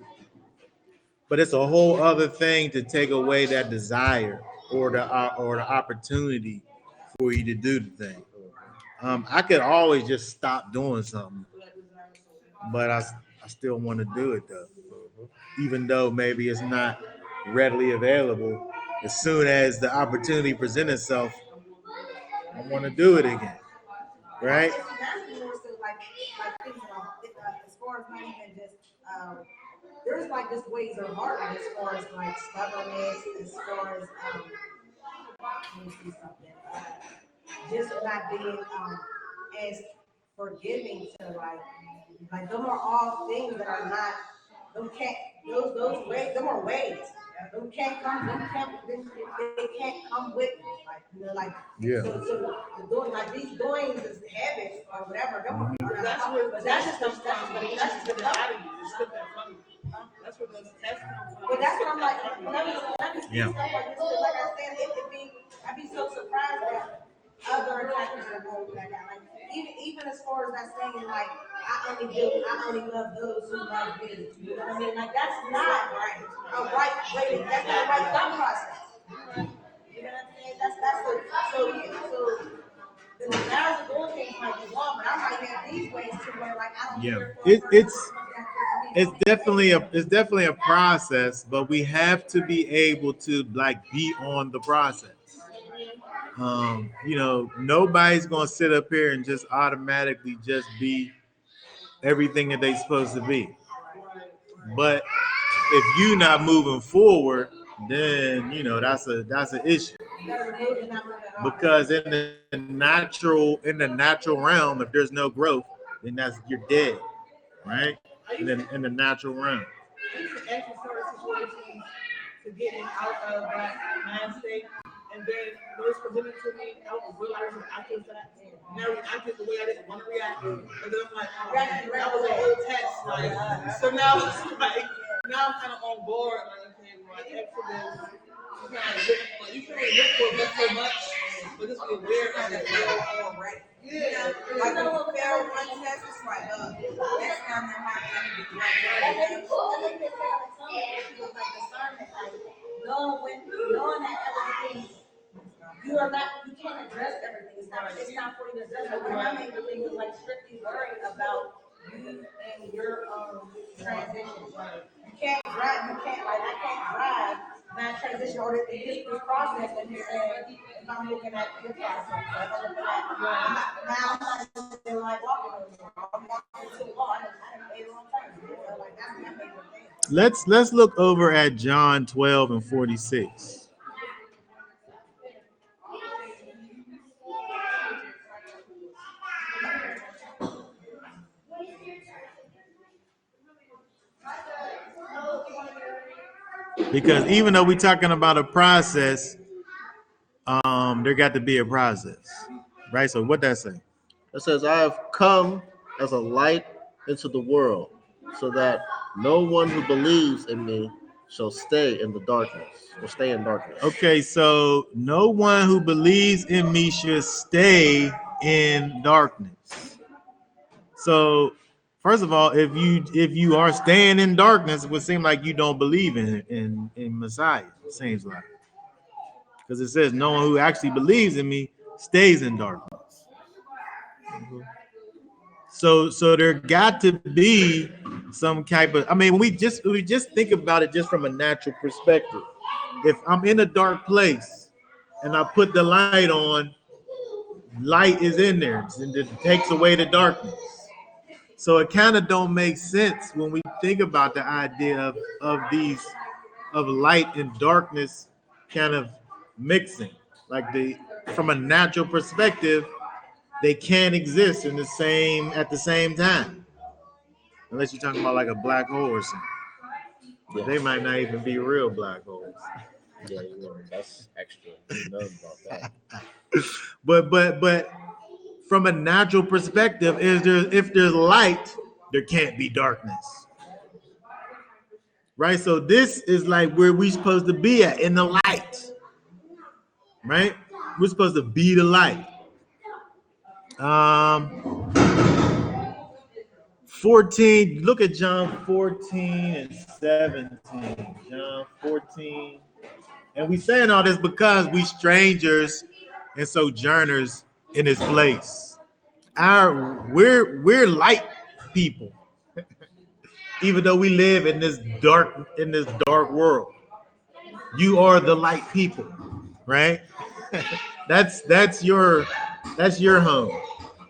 but it's a whole other thing to take away that desire or the opportunity for you to do the thing. I could always just stop doing something, but I still want to do it though, even though maybe it's not readily available. As soon as the opportunity presents itself, I want to do it again, right? That's more so like thinking about as far as not even just there's like just ways of heart as far as like stubbornness, as far as let me see something. Just not being as forgiving to like them are all things that are not them can't those ways them are ways. Them can't come they can't come with me. Like you know, like Yeah. so the doing like these doings is habits or whatever, them are That's where but that's just comes from. that's just the Out of you, just took that from you. That's where those tests come from. But that's what I'm like, let me see Yeah. stuff like this, 'cause like I said, I'd be so surprised that other attackers are going through that. Like, even as far as that saying, like, I only love those who love me. You know what I mean? Like, that's not right. A right way, that's not a right thought process. You know what I'm saying? So the desires of doing things might be wrong, but I might have these ways to where, like, I don't Yeah. care for a person that It's definitely a process, but we have to be able to like be on the process. You know, nobody's gonna sit up here and just automatically just be everything that they supposed to be. But if you not moving forward, then you know that's an issue. Because in the natural realm, if there's no growth, then you're dead, right? In the natural realm. I used to actually certain situations to get out of that mind state, and then when it's presented to me, I don't realize that I did that. Now I reacted the way I didn't want to react, and then I'm like, oh, that was a whole test. Like, so now it's like, now I'm kind of on board. Like, okay, well, I asked for this. You can't really look for this so much, but just be aware of it. Yeah. Like a fair one test is right. Next time that might Knowing that everything, you can't address everything. It's not for you to address. But when I make the thing is like strictly worried about you and your transition. You can't drive. I can't drive that transition or this process that you're saying. If I'm looking at your process, if I'm looking at now, I'm not even like walking anymore. I'm walking too long. I done made a long time. Like that's my favorite thing. Let's look over at John 12 and 46. Because even though we're talking about a process, there got to be a process, right? So what that say? It says, I have come as a light into the world, so that no one who believes in me shall stay in the darkness, or stay in darkness. Okay, so no one who believes in me should stay in darkness. So first of all, if you are staying in darkness, it would seem like you don't believe in Messiah. It seems like, because it says no one who actually believes in me stays in darkness. So there got to be some type of. I mean, we just think about it just from a natural perspective. If I'm in a dark place and I put the light on, light is in there and it takes away the darkness. So it kind of don't make sense when we think about the idea of light and darkness kind of mixing. Like from a natural perspective, they can't exist at the same time. Unless you're talking about like a black hole or something. But they might not even be real black holes. Yeah, that's extra. You know about that. But from a natural perspective, if there's light, there can't be darkness. Right? So this is like where we're supposed to be at, in the light. Right? We're supposed to be the light. 14, look at John 14 and 17. John 14. And we saying all this because we strangers and sojourners in this place. We're light people. even though we live in this dark world. You are the light people, right? that's your home,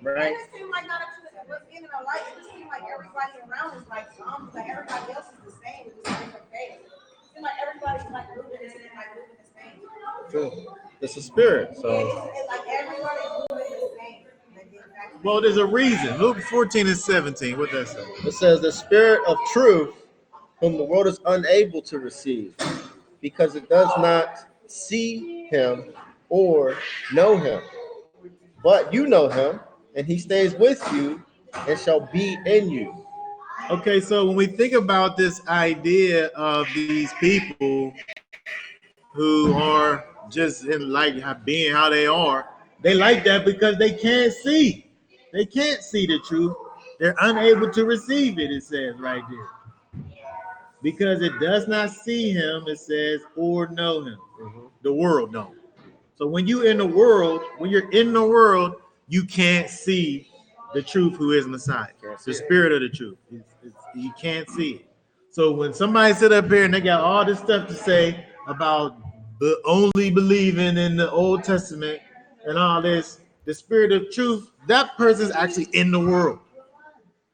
right? It seems like not what's in our life. It seems like everybody around is like zombies. Like everybody else is the same with just different face. It seems like everybody's like moving the same. True. It's a spirit. So It's like everybody's moving the same. Well, there's a reason. Luke 14:17. What that say? it says the spirit of truth, whom the world is unable to receive, because it does not see him or know him. But you know him, and he stays with you and shall be in you. Okay, so when we think about this idea of these people who are just in like being how they are, they like that because they can't see. They can't see the truth. They're unable to receive it, it says right there. Because it does not see him, it says, or know him. The world don't. So when you're in the world, you can't see the truth who is Messiah, the spirit of the truth. You can't see it. So when somebody sit up here and they got all this stuff to say about only believing in the Old Testament and all this, the spirit of truth, that person's actually in the world.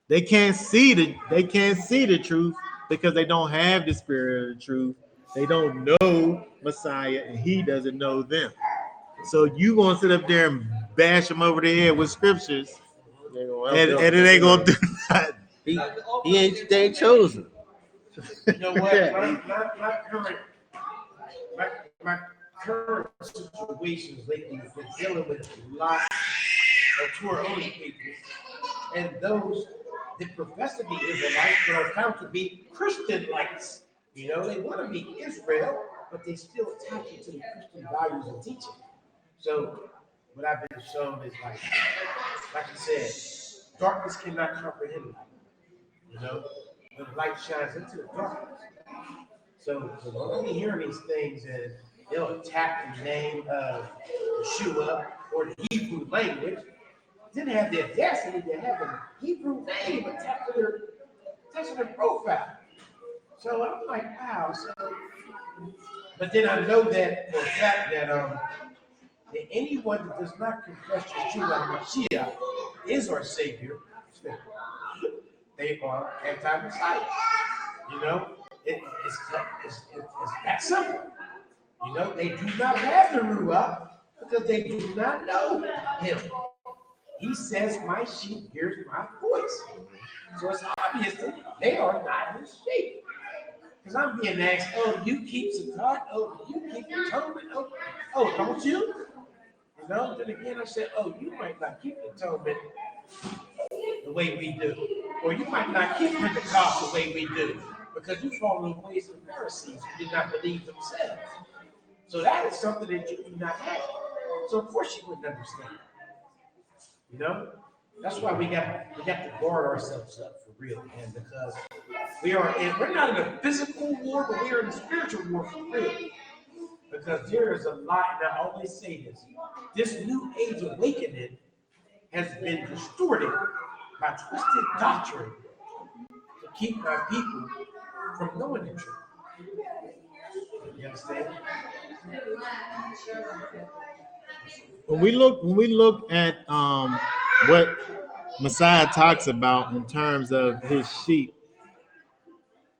They can't see the truth because they don't have the spirit of the truth. They don't know Messiah and he doesn't know them. So you gonna sit up there and bash them over the head with scriptures, and it ain't gonna do that. They ain't chosen. You know what? My current situations lately have been dealing with a lot of Torah-only people, and those that profess to be Israelites but are found to be Christian-lights. You know, they want to be Israel, but they still attach it to the Christian values and teaching. So what I've been shown is like you said, darkness cannot comprehend light. You know, the light shines into the darkness. So when I'm hearing these things and they'll attack the name of Yeshua or the Hebrew language, then they have the audacity to have the Hebrew name attached to their profile. So I'm like, wow. So, but then I know that for a fact that anyone that does not confess Yeshua HaMashiach is our Savior, they are anti-Messiah. You know, it's that simple. You know, they do not have the Ruach because they do not know him. He says, my sheep hears my voice. So it's obvious that they are not his sheep. Because I'm being asked, oh, you keep Sakat? Oh, you keep atonement? Oh, don't you? You know, then again I said, oh, you might not keep the atonement the way we do. Or you might not keep Pentecost the way we do. Because you follow the ways of the Pharisees who did not believe themselves. So that is something that you do not have. So of course you wouldn't understand. You know? That's why we got to guard ourselves up for real, man, because we're not in a physical war, but we are in a spiritual war for real. Because there is a lot, and I always say this new age awakening has been distorted by twisted doctrine to keep our people from knowing the truth. You understand? When we look at what Messiah talks about in terms of his sheep,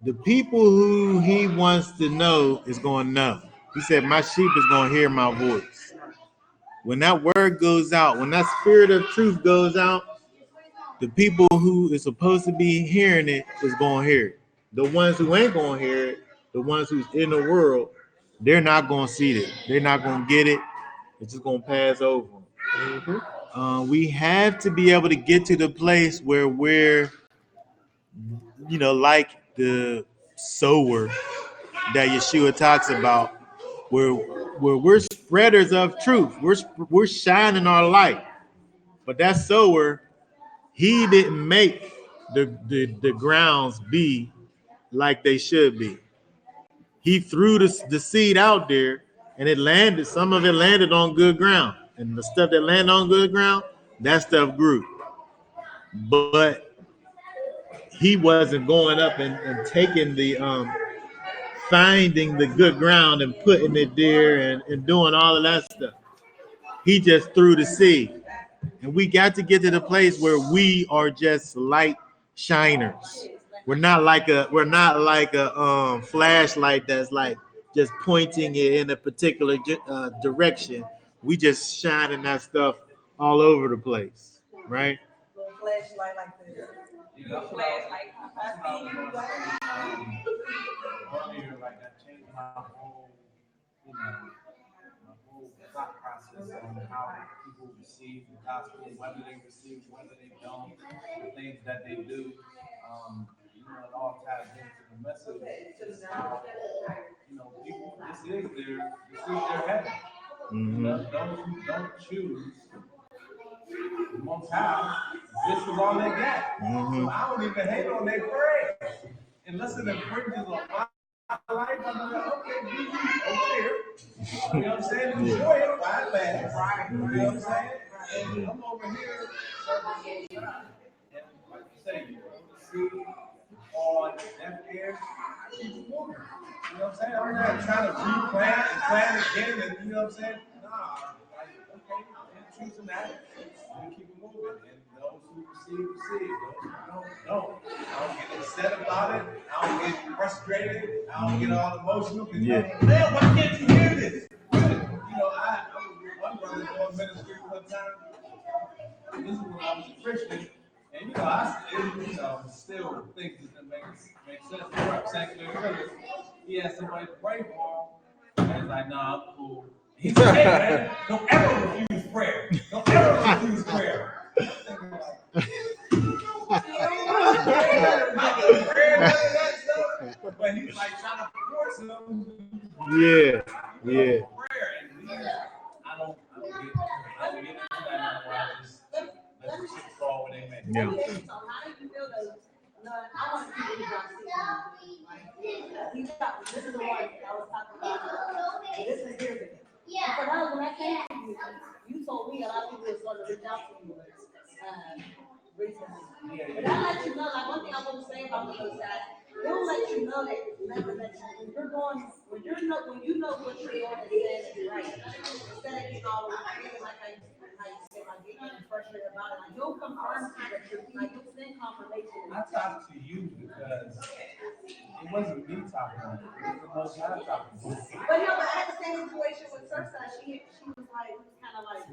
the people who he wants to know is going to know. He said, my sheep is going to hear my voice. When that word goes out, when that spirit of truth goes out, the people who is supposed to be hearing it is going to hear it. The ones who ain't going to hear it, the ones who's in the world, they're not going to see it. They're not going to get it. It's just going to pass over them. We have to be able to get to the place where we're, like the sower that Yeshua talks about, where we're spreaders of truth. We're shining our light. But that sower, he didn't make the grounds be like they should be. He threw the seed out there, and some of it landed on good ground. And the stuff that landed on good ground, that stuff grew. But he wasn't going up and taking the finding the good ground and putting it there and doing all of that stuff. He just threw the seed. And we got to get to the place where we are just light shiners. We're not like a flashlight that's like just pointing it in a particular direction. We just shining that stuff all over the place, right? Little flashlight like this. That's what I was gonna say, earlier, like I changed my whole, my whole thought process on how people receive the gospel, whether they receive, whether they don't, the things that they do. It all ties into the message. Just how, people, this is their heaven. Mm-hmm. Those who don't choose the Most High, this is all they got. Mm-hmm. So I don't even hate on their prayers. Unless it infringes on my life, I'm like, okay, be you over here. You know what I'm saying? Enjoy it while it lasts. Right. You know what I'm saying? And I'm over here serving the Most High. And like you say, you see on deaf ears, keep it moving. You know what I'm saying? I'm not trying to replant and plant again, and you know what I'm saying? Nah, like, okay, I'm choosing that. And keep it moving. And those who receive. Those who don't. I don't get upset about it. I don't get frustrated. I don't get all emotional. Yeah. Man, why can't you hear this? I was with one brother doing ministry one time. This is when I was a Christian. And I still think that makes sense. For secular, he had somebody to pray for him. And he's like, nah, I'm cool. He said, hey, man, don't ever refuse prayer. Don't ever refuse prayer. But he's like trying to force him. Yeah. Prayer. And I don't get into that anymore. I just let the shit fall when they make it. Yeah. So how do you feel though? No, I want to see what you got. This is the one I was talking about. This is here with it. Yeah. For those when I came to you, you told me a lot of people was going to reach out to you recently. But I let you know, like one thing I want to say about the other side, they'll let you know that remember that when you're going, when you know what you're doing and saying is right. Instead of getting all feeling like I say like getting frustrated about it, like you'll confirm that you're like you'll send confirmation. I talked to you because it wasn't me talking to you, it was the Most High talking to you. But no, but I had the same situation with Sursa. She was like kind of like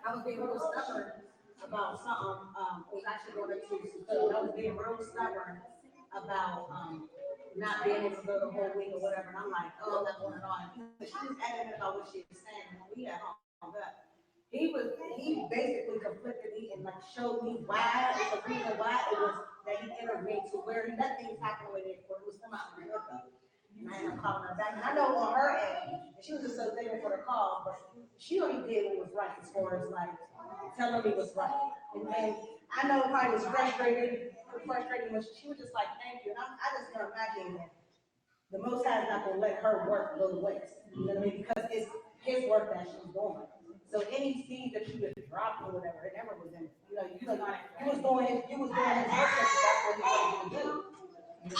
I was being real stubborn about something. Was actually going to school. I was being real stubborn about not being able to go the whole week or whatever. And I'm like, oh, I'm not going on. She was adamant about what she was saying. And when we had hung up, he basically conflicted me and like showed me why the reason why it was that he intervened to where he let things happen with it where it was come out from her. And I ended up calling her back. And I know on her end, she was just so thankful for the call, but she only did what was right as far as like telling me what's right. And I know it probably was frustrating when she was just like, thank you. And I just can imagine that the Most High is not going to let her work go to waste. You know what I mean? Because it's his work that she's doing. So any seed that you just dropped or whatever, it never was in. You was doing his work. That's what he wanted you to do. You know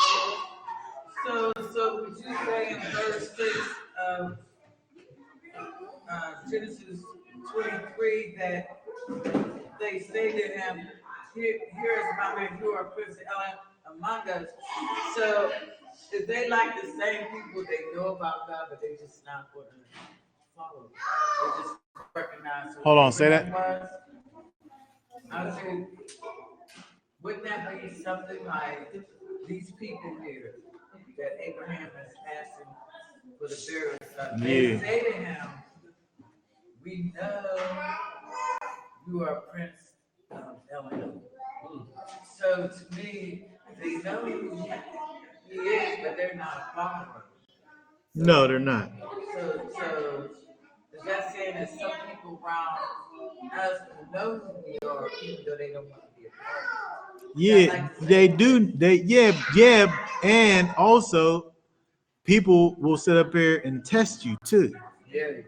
what I mean? So would you say in verse 6 of Genesis 23 that they say to him, here is my man, you are Prince among us. So is they like the same people they know about God, but they just not going to follow? They just recognize. Hold on, say that. I said, wouldn't that be something like these people here that Abraham is asking for the burial son? They say to him, we know you are Prince of Elohim. So to me, they know who he is, but they're not following. No, they're not. So is that saying that some people around us know who we are, even though they don't want to be a part of it? Yeah, they do. Yeah, and also people will sit up here and test you too. Yeah.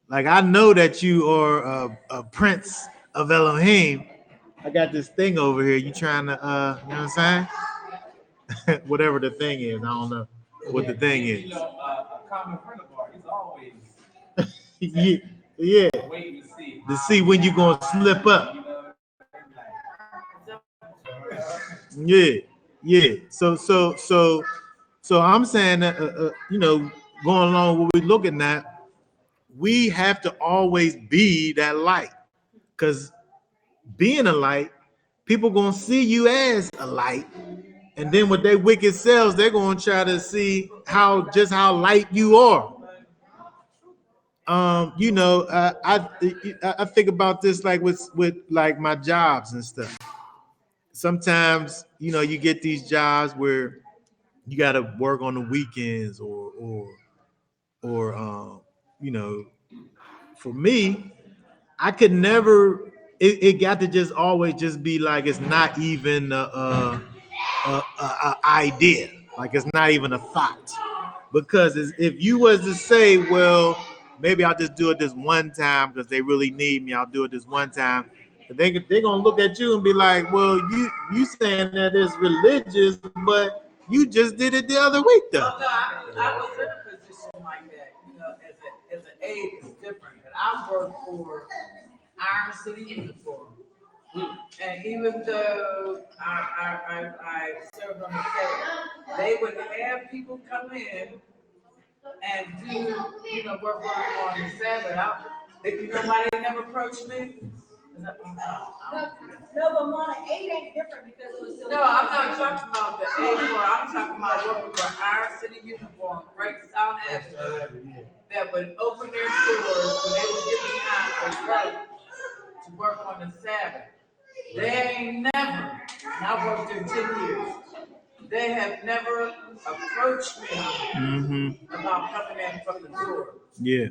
Like I know that you are a prince of Elohim, I got this thing over here. You trying to, you know what I'm saying? Whatever the thing is, I don't know what the thing You is. know, a common friend of ours, he's always Yeah, yeah. waiting to see. To see when you gonna slip up. You know, Yeah, yeah. So I'm saying that, you know, going along with what we're looking at, we have to always be that light. Because being a light, people gonna see you as a light, and then with their wicked selves, they're gonna try to see how light you are. You know, I think about this like with like my jobs and stuff. Sometimes, you know, you get these jobs where you got to work on the weekends or you know, for me, I could never. It got to just always just be like it's not even a idea, like it's not even a thought. Because if you was to say, well, maybe I'll just do it this one time because they really need me, I'll do it this one time. But they're gonna look at you and be like, well, you saying that it's religious, but you just did it the other week though. Well, no, I was in a position like that, you know, as an aide, it's different. But I worked for Iron City Uniform. And even though I served on the set, they would have people come in and do, you know, work on the Sabbath. You know why they never approached me? No, but Mona, 8 ain't different because it was still. No, I'm not talking about the A4. I'm talking about working for Iron City Uniform, Great South Avenue, that would open their doors when they would give me time for work to work on the Sabbath. They ain't never, and I worked there 10 years. They have never approached me about coming in from the door. Yeah.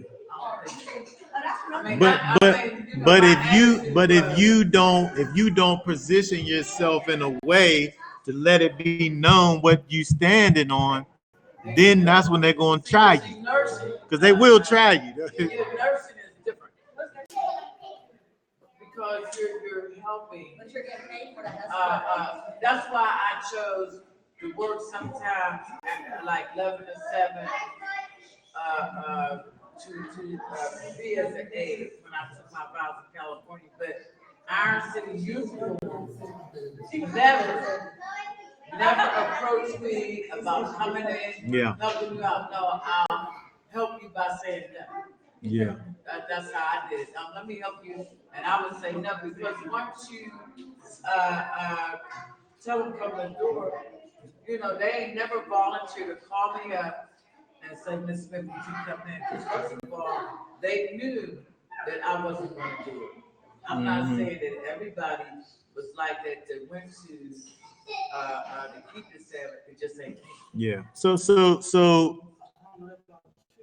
I mean, But you know, but my if you attitude if you don't position yourself in a way to let it be known what you standing on, then that's when they're gonna try you. Because they will try you. nursing is different because you're helping. But you're getting paid for that. That's why I chose to work sometimes at like 11 to 7 to be as an aide when I took my vows in California. But Iron City Uniform never approached me about coming in, helping you out. No, I'll help you by saying no. Yeah. That's how I did it. Let me help you. And I would say no, because once you tell them from the door, you know, they ain't never volunteered to call me up and say, Miss Smith, would you come in? Because first of all, they knew that I wasn't going to do it. I'm not saying that everybody was like that went to keep the Sabbath. It just ain't. Yeah. So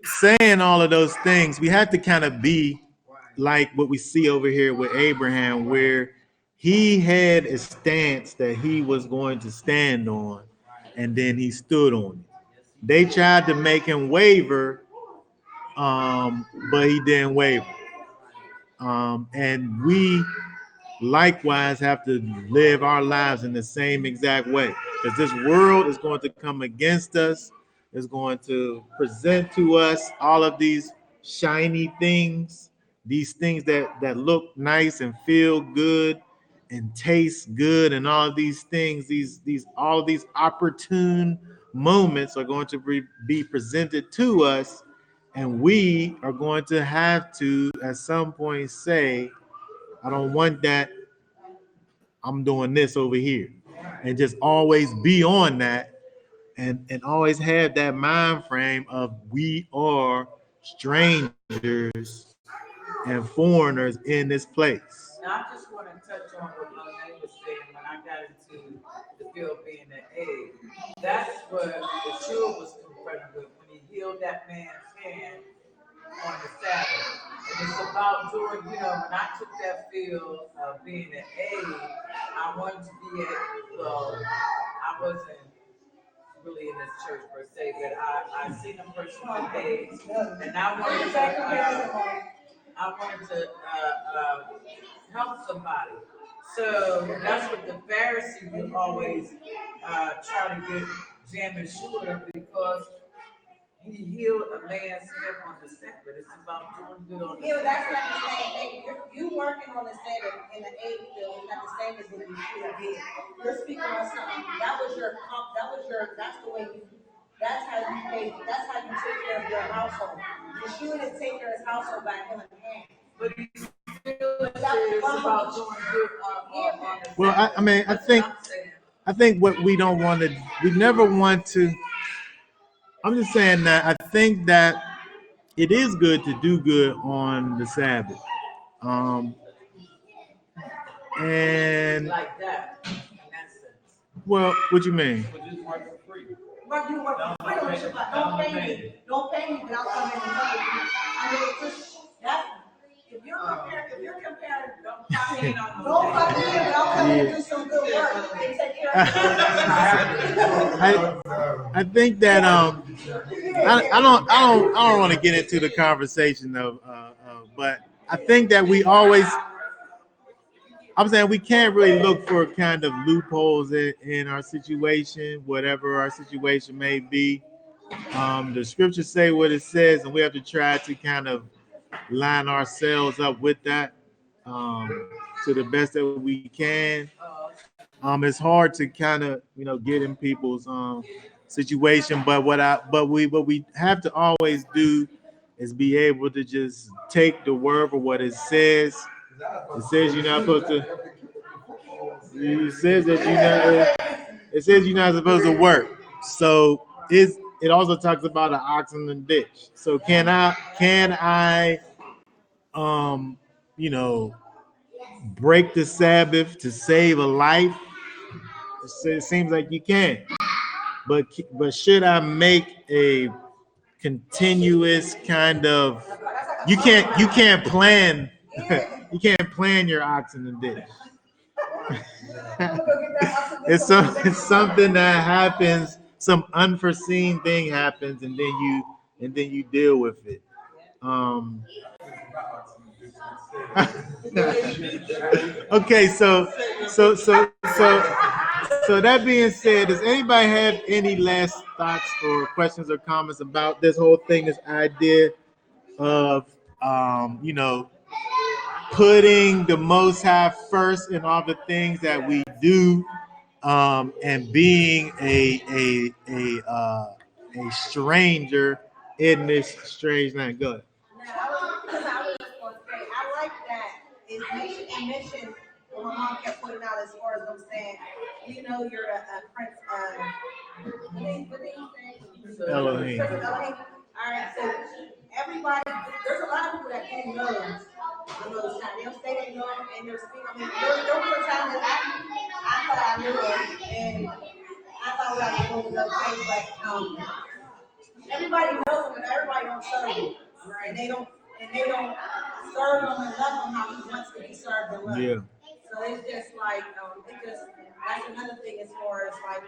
saying all of those things, we have to kind of be like what we see over here with Abraham, where he had a stance that he was going to stand on, and then he stood on it. They tried to make him waver, but he didn't waver. And we likewise have to live our lives in the same exact way, because this world is going to come against us, is going to present to us all of these shiny things, these things that look nice and feel good and taste good, and all of these things, these all of these opportune moments are going to be presented to us, and we are going to have to at some point say, I don't want that. I'm doing this over here. And just always be on that, and always have that mind frame of we are strangers and foreigners in this place. Now, I just want to touch on what Monet was saying when I got into the field being an aide. That's what Yeshua was confronted with when he healed that man's hand on the Sabbath. And it's about doing, you know, when I took that field of being an aide, I wanted to be I wasn't really in this church per se, but I seen a person with AIDS, and I wanted to help somebody. So that's what the Pharisees would always try to get jam and Yeshua because he healed a man's hip on the Sabbath. It's about doing good on the Yeah, but that's Sabbath. not the same thing. You working on the Sabbath in the aid field is not the same as what you should be. You're speaking on something. That's the way that's how you pay, that's how you take care of your household. Yeshua didn't take care of his household by him and hand. But he still is about doing good on the Well, Sabbath. I mean, That's what I'm saying. I think what we don't want to, we never want to. I'm just saying that I think that it is good to do good on the Sabbath. And Like that, in that sense. well, what you mean? But just work for free. But you work for free on Shabbat. Don't pay me, but I'll come in and help you. I mean, that's, if you're comparing, don't come in, but I'll come in and do some good work and take care of I think that I don't want to get into the conversation of but I think that I'm saying we can't really look for kind of loopholes in our situation, whatever our situation may be. The scriptures say what it says, and we have to try to kind of line ourselves up with that to the best that we can. It's hard to kind of get in people's situation, but what we have to always do is be able to just take the word for what it says. It says you're not supposed to. It says that it says you're not supposed to work. So it also talks about an ox in the ditch. So can I break the Sabbath to save a life? It seems like you can. But should I make a continuous kind of? You can't plan. You can't plan your ox in the ditch. It's something that happens. Some unforeseen thing happens, and then you deal with it. Okay, so that being said, does anybody have any last thoughts or questions or comments about this whole thing, this idea of putting the Most High first in all the things that we do, and being a stranger in this strange land? Go ahead. I like that. It's mission. What my mom kept putting out as far as them saying, you're a prince of what did you say? Elohim. All right, so everybody, there's a lot of people that don't know the Most High. They'll say they know him and they're speaking. I mean, there was a time that I thought I knew him and I thought I was going to go crazy, but everybody knows him, but everybody don't serve him, right? And they don't serve him and love him how he wants to be served and loved. Yeah. So it's just like that's another thing as far as like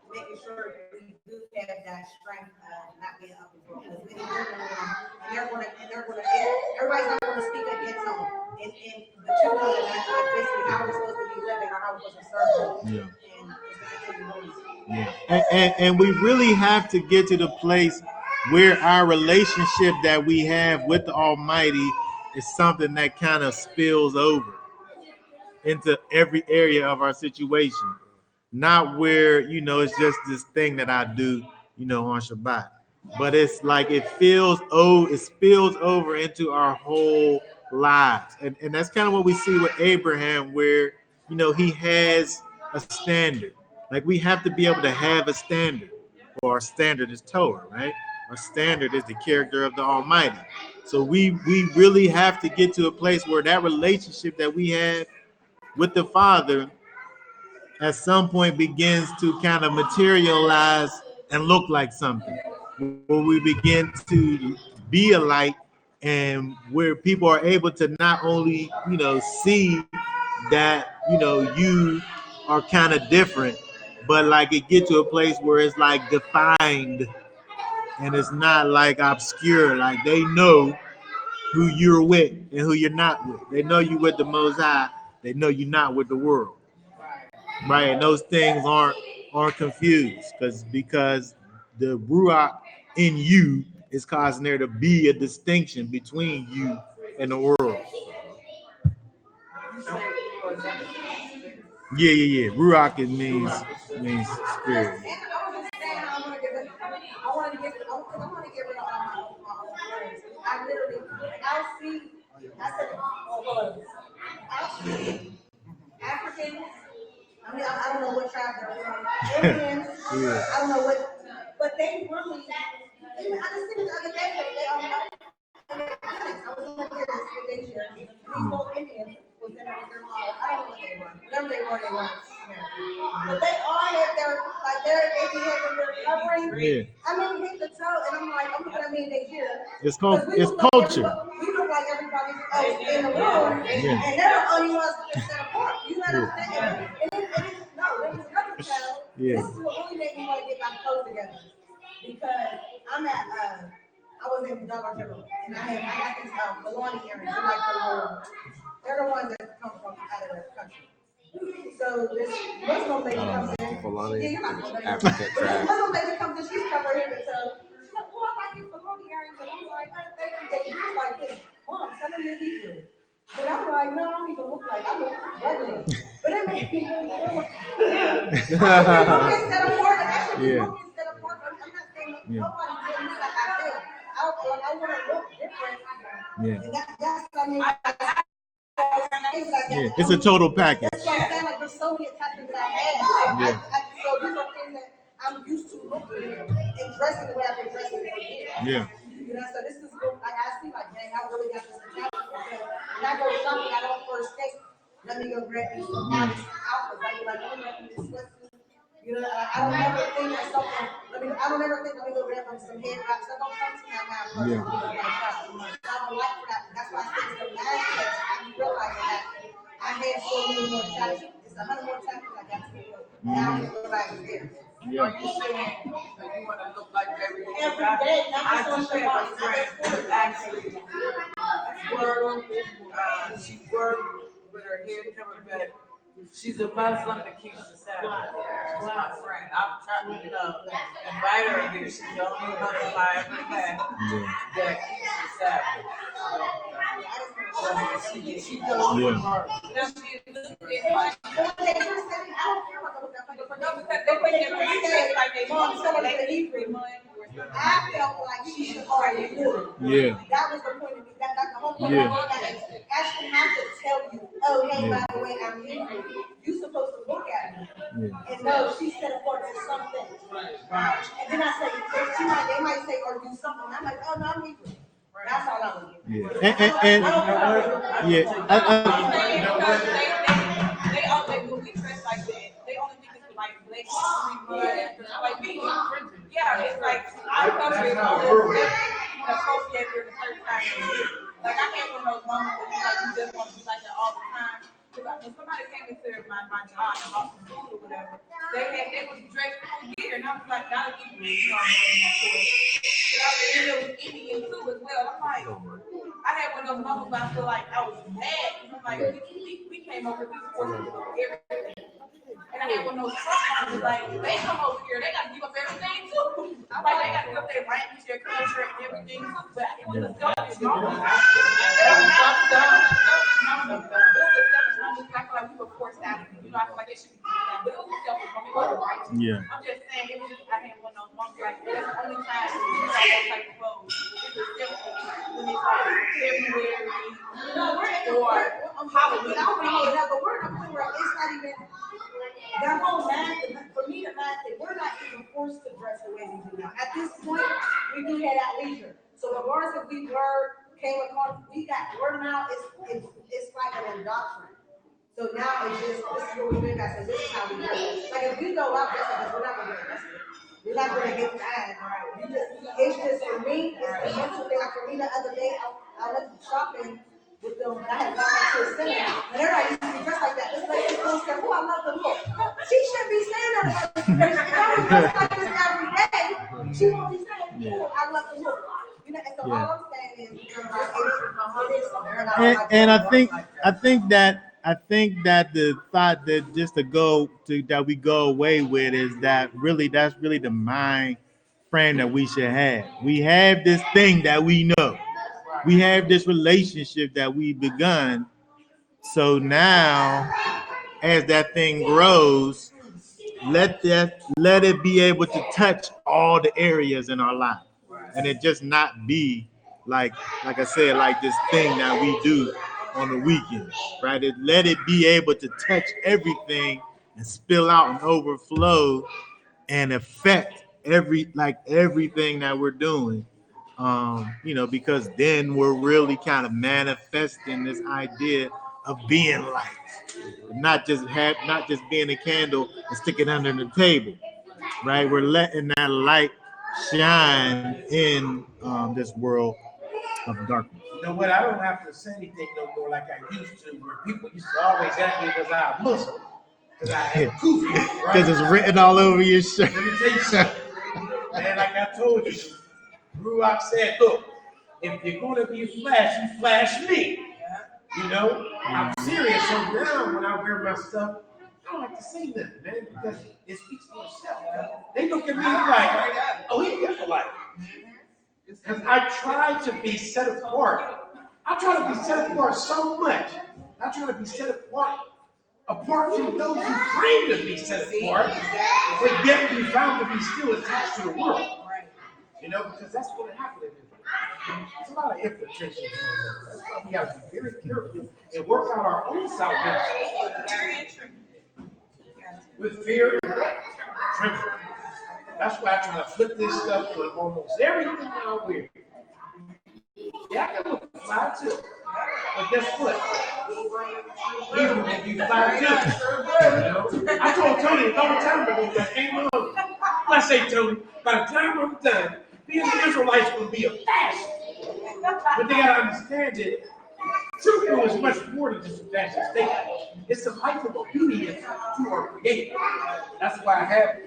making sure we do have that strength of not being up and broke. Because many women everybody's not gonna speak against them. But you know that basically how we're supposed to be living or how we're supposed to serve them. Yeah. And it's gonna take Yeah. And we really have to get to the place where our relationship that we have with the Almighty is something that kind of spills over into every area of our situation. Not where, it's just this thing that I do, on Shabbat. But it's like it spills over into our whole lives. And that's kind of what we see with Abraham, where, he has a standard. Like we have to be able to have a standard. Or our standard is Torah, right? Our standard is the character of the Almighty. So we really have to get to a place where that relationship that we have with the Father at some point begins to kind of materialize and look like something, where we begin to be a light, and where people are able to not only see that you are kind of different, but like it get to a place where it's like defined and it's not like obscure. Like they know who you're with and who you're not with. They know you with the Most High. They know you're not with the world, right? And those things aren't confused because the ruach in you is causing there to be a distinction between you and the world. Yeah. Ruach it means spirit. I want to get rid of all my old friends. I literally, I see, I said, I see Africans. I mean, I don't know what tribe they're from. Indians. Yeah. I don't know what, but they really. Even, I just seen the other day that they I was looking at this picture. These both Indians was in their mall. I don't know what they were. Whatever they were, they were. But they all had their they be having their covering. Yeah. I mean, hit the toe, and I'm like, I'm looking at me and they here. It's Because it's culture. We look like everybody else in the room, Yeah. and they're the only ones that set apart. You know what I'm saying? No, there was another child. Yeah. This is what really made me want to get my clothes together. Because I'm at, I was in Dollar General, and I got these Milani earrings. They're like they're the ones that come from out of the country. So this Muslim lady comes in. Milani Yeah, you're not is Milani. African But this trash. Muslim lady comes in, she's covering her so she's like, oh, I like these Milani earrings. And I'm like, oh, thank you. They look like this. Mom, some of your Hebrew. But I'm like, no, I don't even look like I look regular. But it made me feel like, set apart. And I should be looking set apart. I'm not saying nobody did me like I feel. I want to look different. Yeah. And that's what I mean. Yeah. It's a total package. That's what I'm saying. Like, there's so many attachments that I have. Yeah. So these are things that I'm used to looking and dressing the way I've been dressing for years. Yeah. You know, so this is good. Like, I see, like, dang, I really got this attachment. When I go shopping, I don't first think, let me go grab me some outfits. I be like, let me grab me this sweatsuit. You know, I don't ever think of something. I don't ever think, let me go grab me some head wraps. That don't come to my mind first. Yeah. I don't like that. That's why I think the last day I realized that I had so many more attachments. It's 100 more attachments I got to do. Now I feel like it's there. Yeah. Are you saying that you want to look like every day? Every day, not I just just on have a the friend actually she worked with her hair covered back. She's a Muslim that keeps the Sabbath. She's my friend. I'm trying to invite her here. She's the only Muslim I ever had that keeps the Sabbath. She goes to her. Now she is I felt like she should already do it. Yeah. That was the point of me. That's the whole point Yeah. of it. Asking not to tell you, oh, hey, by the way, I'm Hebrew. You're supposed to look at me and know she said apart for something. And then I say, they might say, or do something. I'm like, oh, no, I'm Hebrew. That's all I would do. Yeah. And They only dress like that. They only think it's like black history, like me. Yeah, it's like I thought it was associated with the first time. Like I can't with those moments that like you just want to be like that all the time. Because when somebody came into my job and bought some food or whatever, they was dressed full gear, and I was like, not even and it was Indian too as well. I'm like, I had one of those moments where I feel like I was mad. I'm like, we came over this force everything. And I had one of those problems, like, they come over here, they got to give up everything too. I'm like, they got to give up their language, their culture, and everything too. But it was a selfish moment. I feel like we were forced out of it. You know, I feel like it should be done. But it was a selfish moment. It wasn't right. Yeah. I'm just saying, it was just, I had one of those moments, like, that's the only time we got that type of clothes. It was difficult when it's like February or Halloween. I don't know that, but we're in a point where it's not even. That whole math, for me, the math, we're not even forced to dress the way we do now. At this point, we do that at leisure. So regardless if we came upon, we're now, it's like an indoctrination. So now it's just, this is what we do, so this is how we dress. Like if we go out dressing, we're not going to dress it. We're not going to get mad. It's just for me, it's a mental thing. Like for me the other day, I went shopping with them. I had gone to a cinema, and everybody used to be dressed like that. This lady said, "Oh, I love the look." She shouldn't be saying that. If I was dressed like this every day, she won't be saying, "Oh, I love the look." You know, and so all I'm saying is, it is something that I and I think I think that the thought that just to go to that we go away with is that really that's really the mind frame that we should have. We have this thing that we know. We have this relationship that we've begun. So now, as that thing grows, let it be able to touch all the areas in our life, and it just not be like I said, like this thing that we do on the weekends, right? Let it be able to touch everything and spill out and overflow and affect everything that we're doing. Because then we're really kind of manifesting this idea of being light, not just being a candle and stick it under the table, right? We're letting that light shine in this world of darkness. You know what? I don't have to say anything no more like I used to, where people used to always ask me was I a Muslim. Because I had goofy, right? Because it's written all over your shirt. Let me tell you something. Man, like I told you, Ruach said, look, if you're going to be flashy, flash me. You know, I'm serious. So now when I wear my stuff, I don't like to say nothing, man, because it speaks for itself. They look at me like, oh, he got the light. Because I try to be set apart. I try to be set apart so much. I try to be set apart from those who claim to be set apart, but yet be found to be still attached to the world. You know, because that's what happened. There's a lot of infiltration going on. That's why we have to be very careful and work out our own salvation with fear and trembling. That's why I try to flip this stuff with almost everything that I wear. Yeah, I can look fly too. But guess what? Even if you fly too, you know? I told Tony a long time ago that came on. I say, Tony, by the time I'm done, these Israelites will be a fashion. But they gotta understand that true is much more than just a fashion statement. It's a life of obedience to our Creator. That's why I have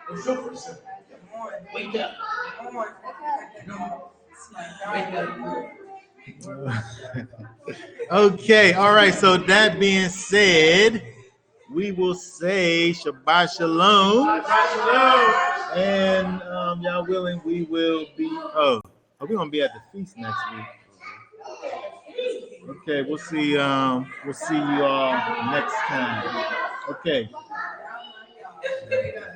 the chauffeur symbol. Wake up. Wake up. Okay, all right. So that being said, we will say Shabbat Shalom. Shabbat shalom. And y'all willing, we will be. Oh, we're gonna be at the feast next week. Okay, we'll see. We'll see you all next time. Okay.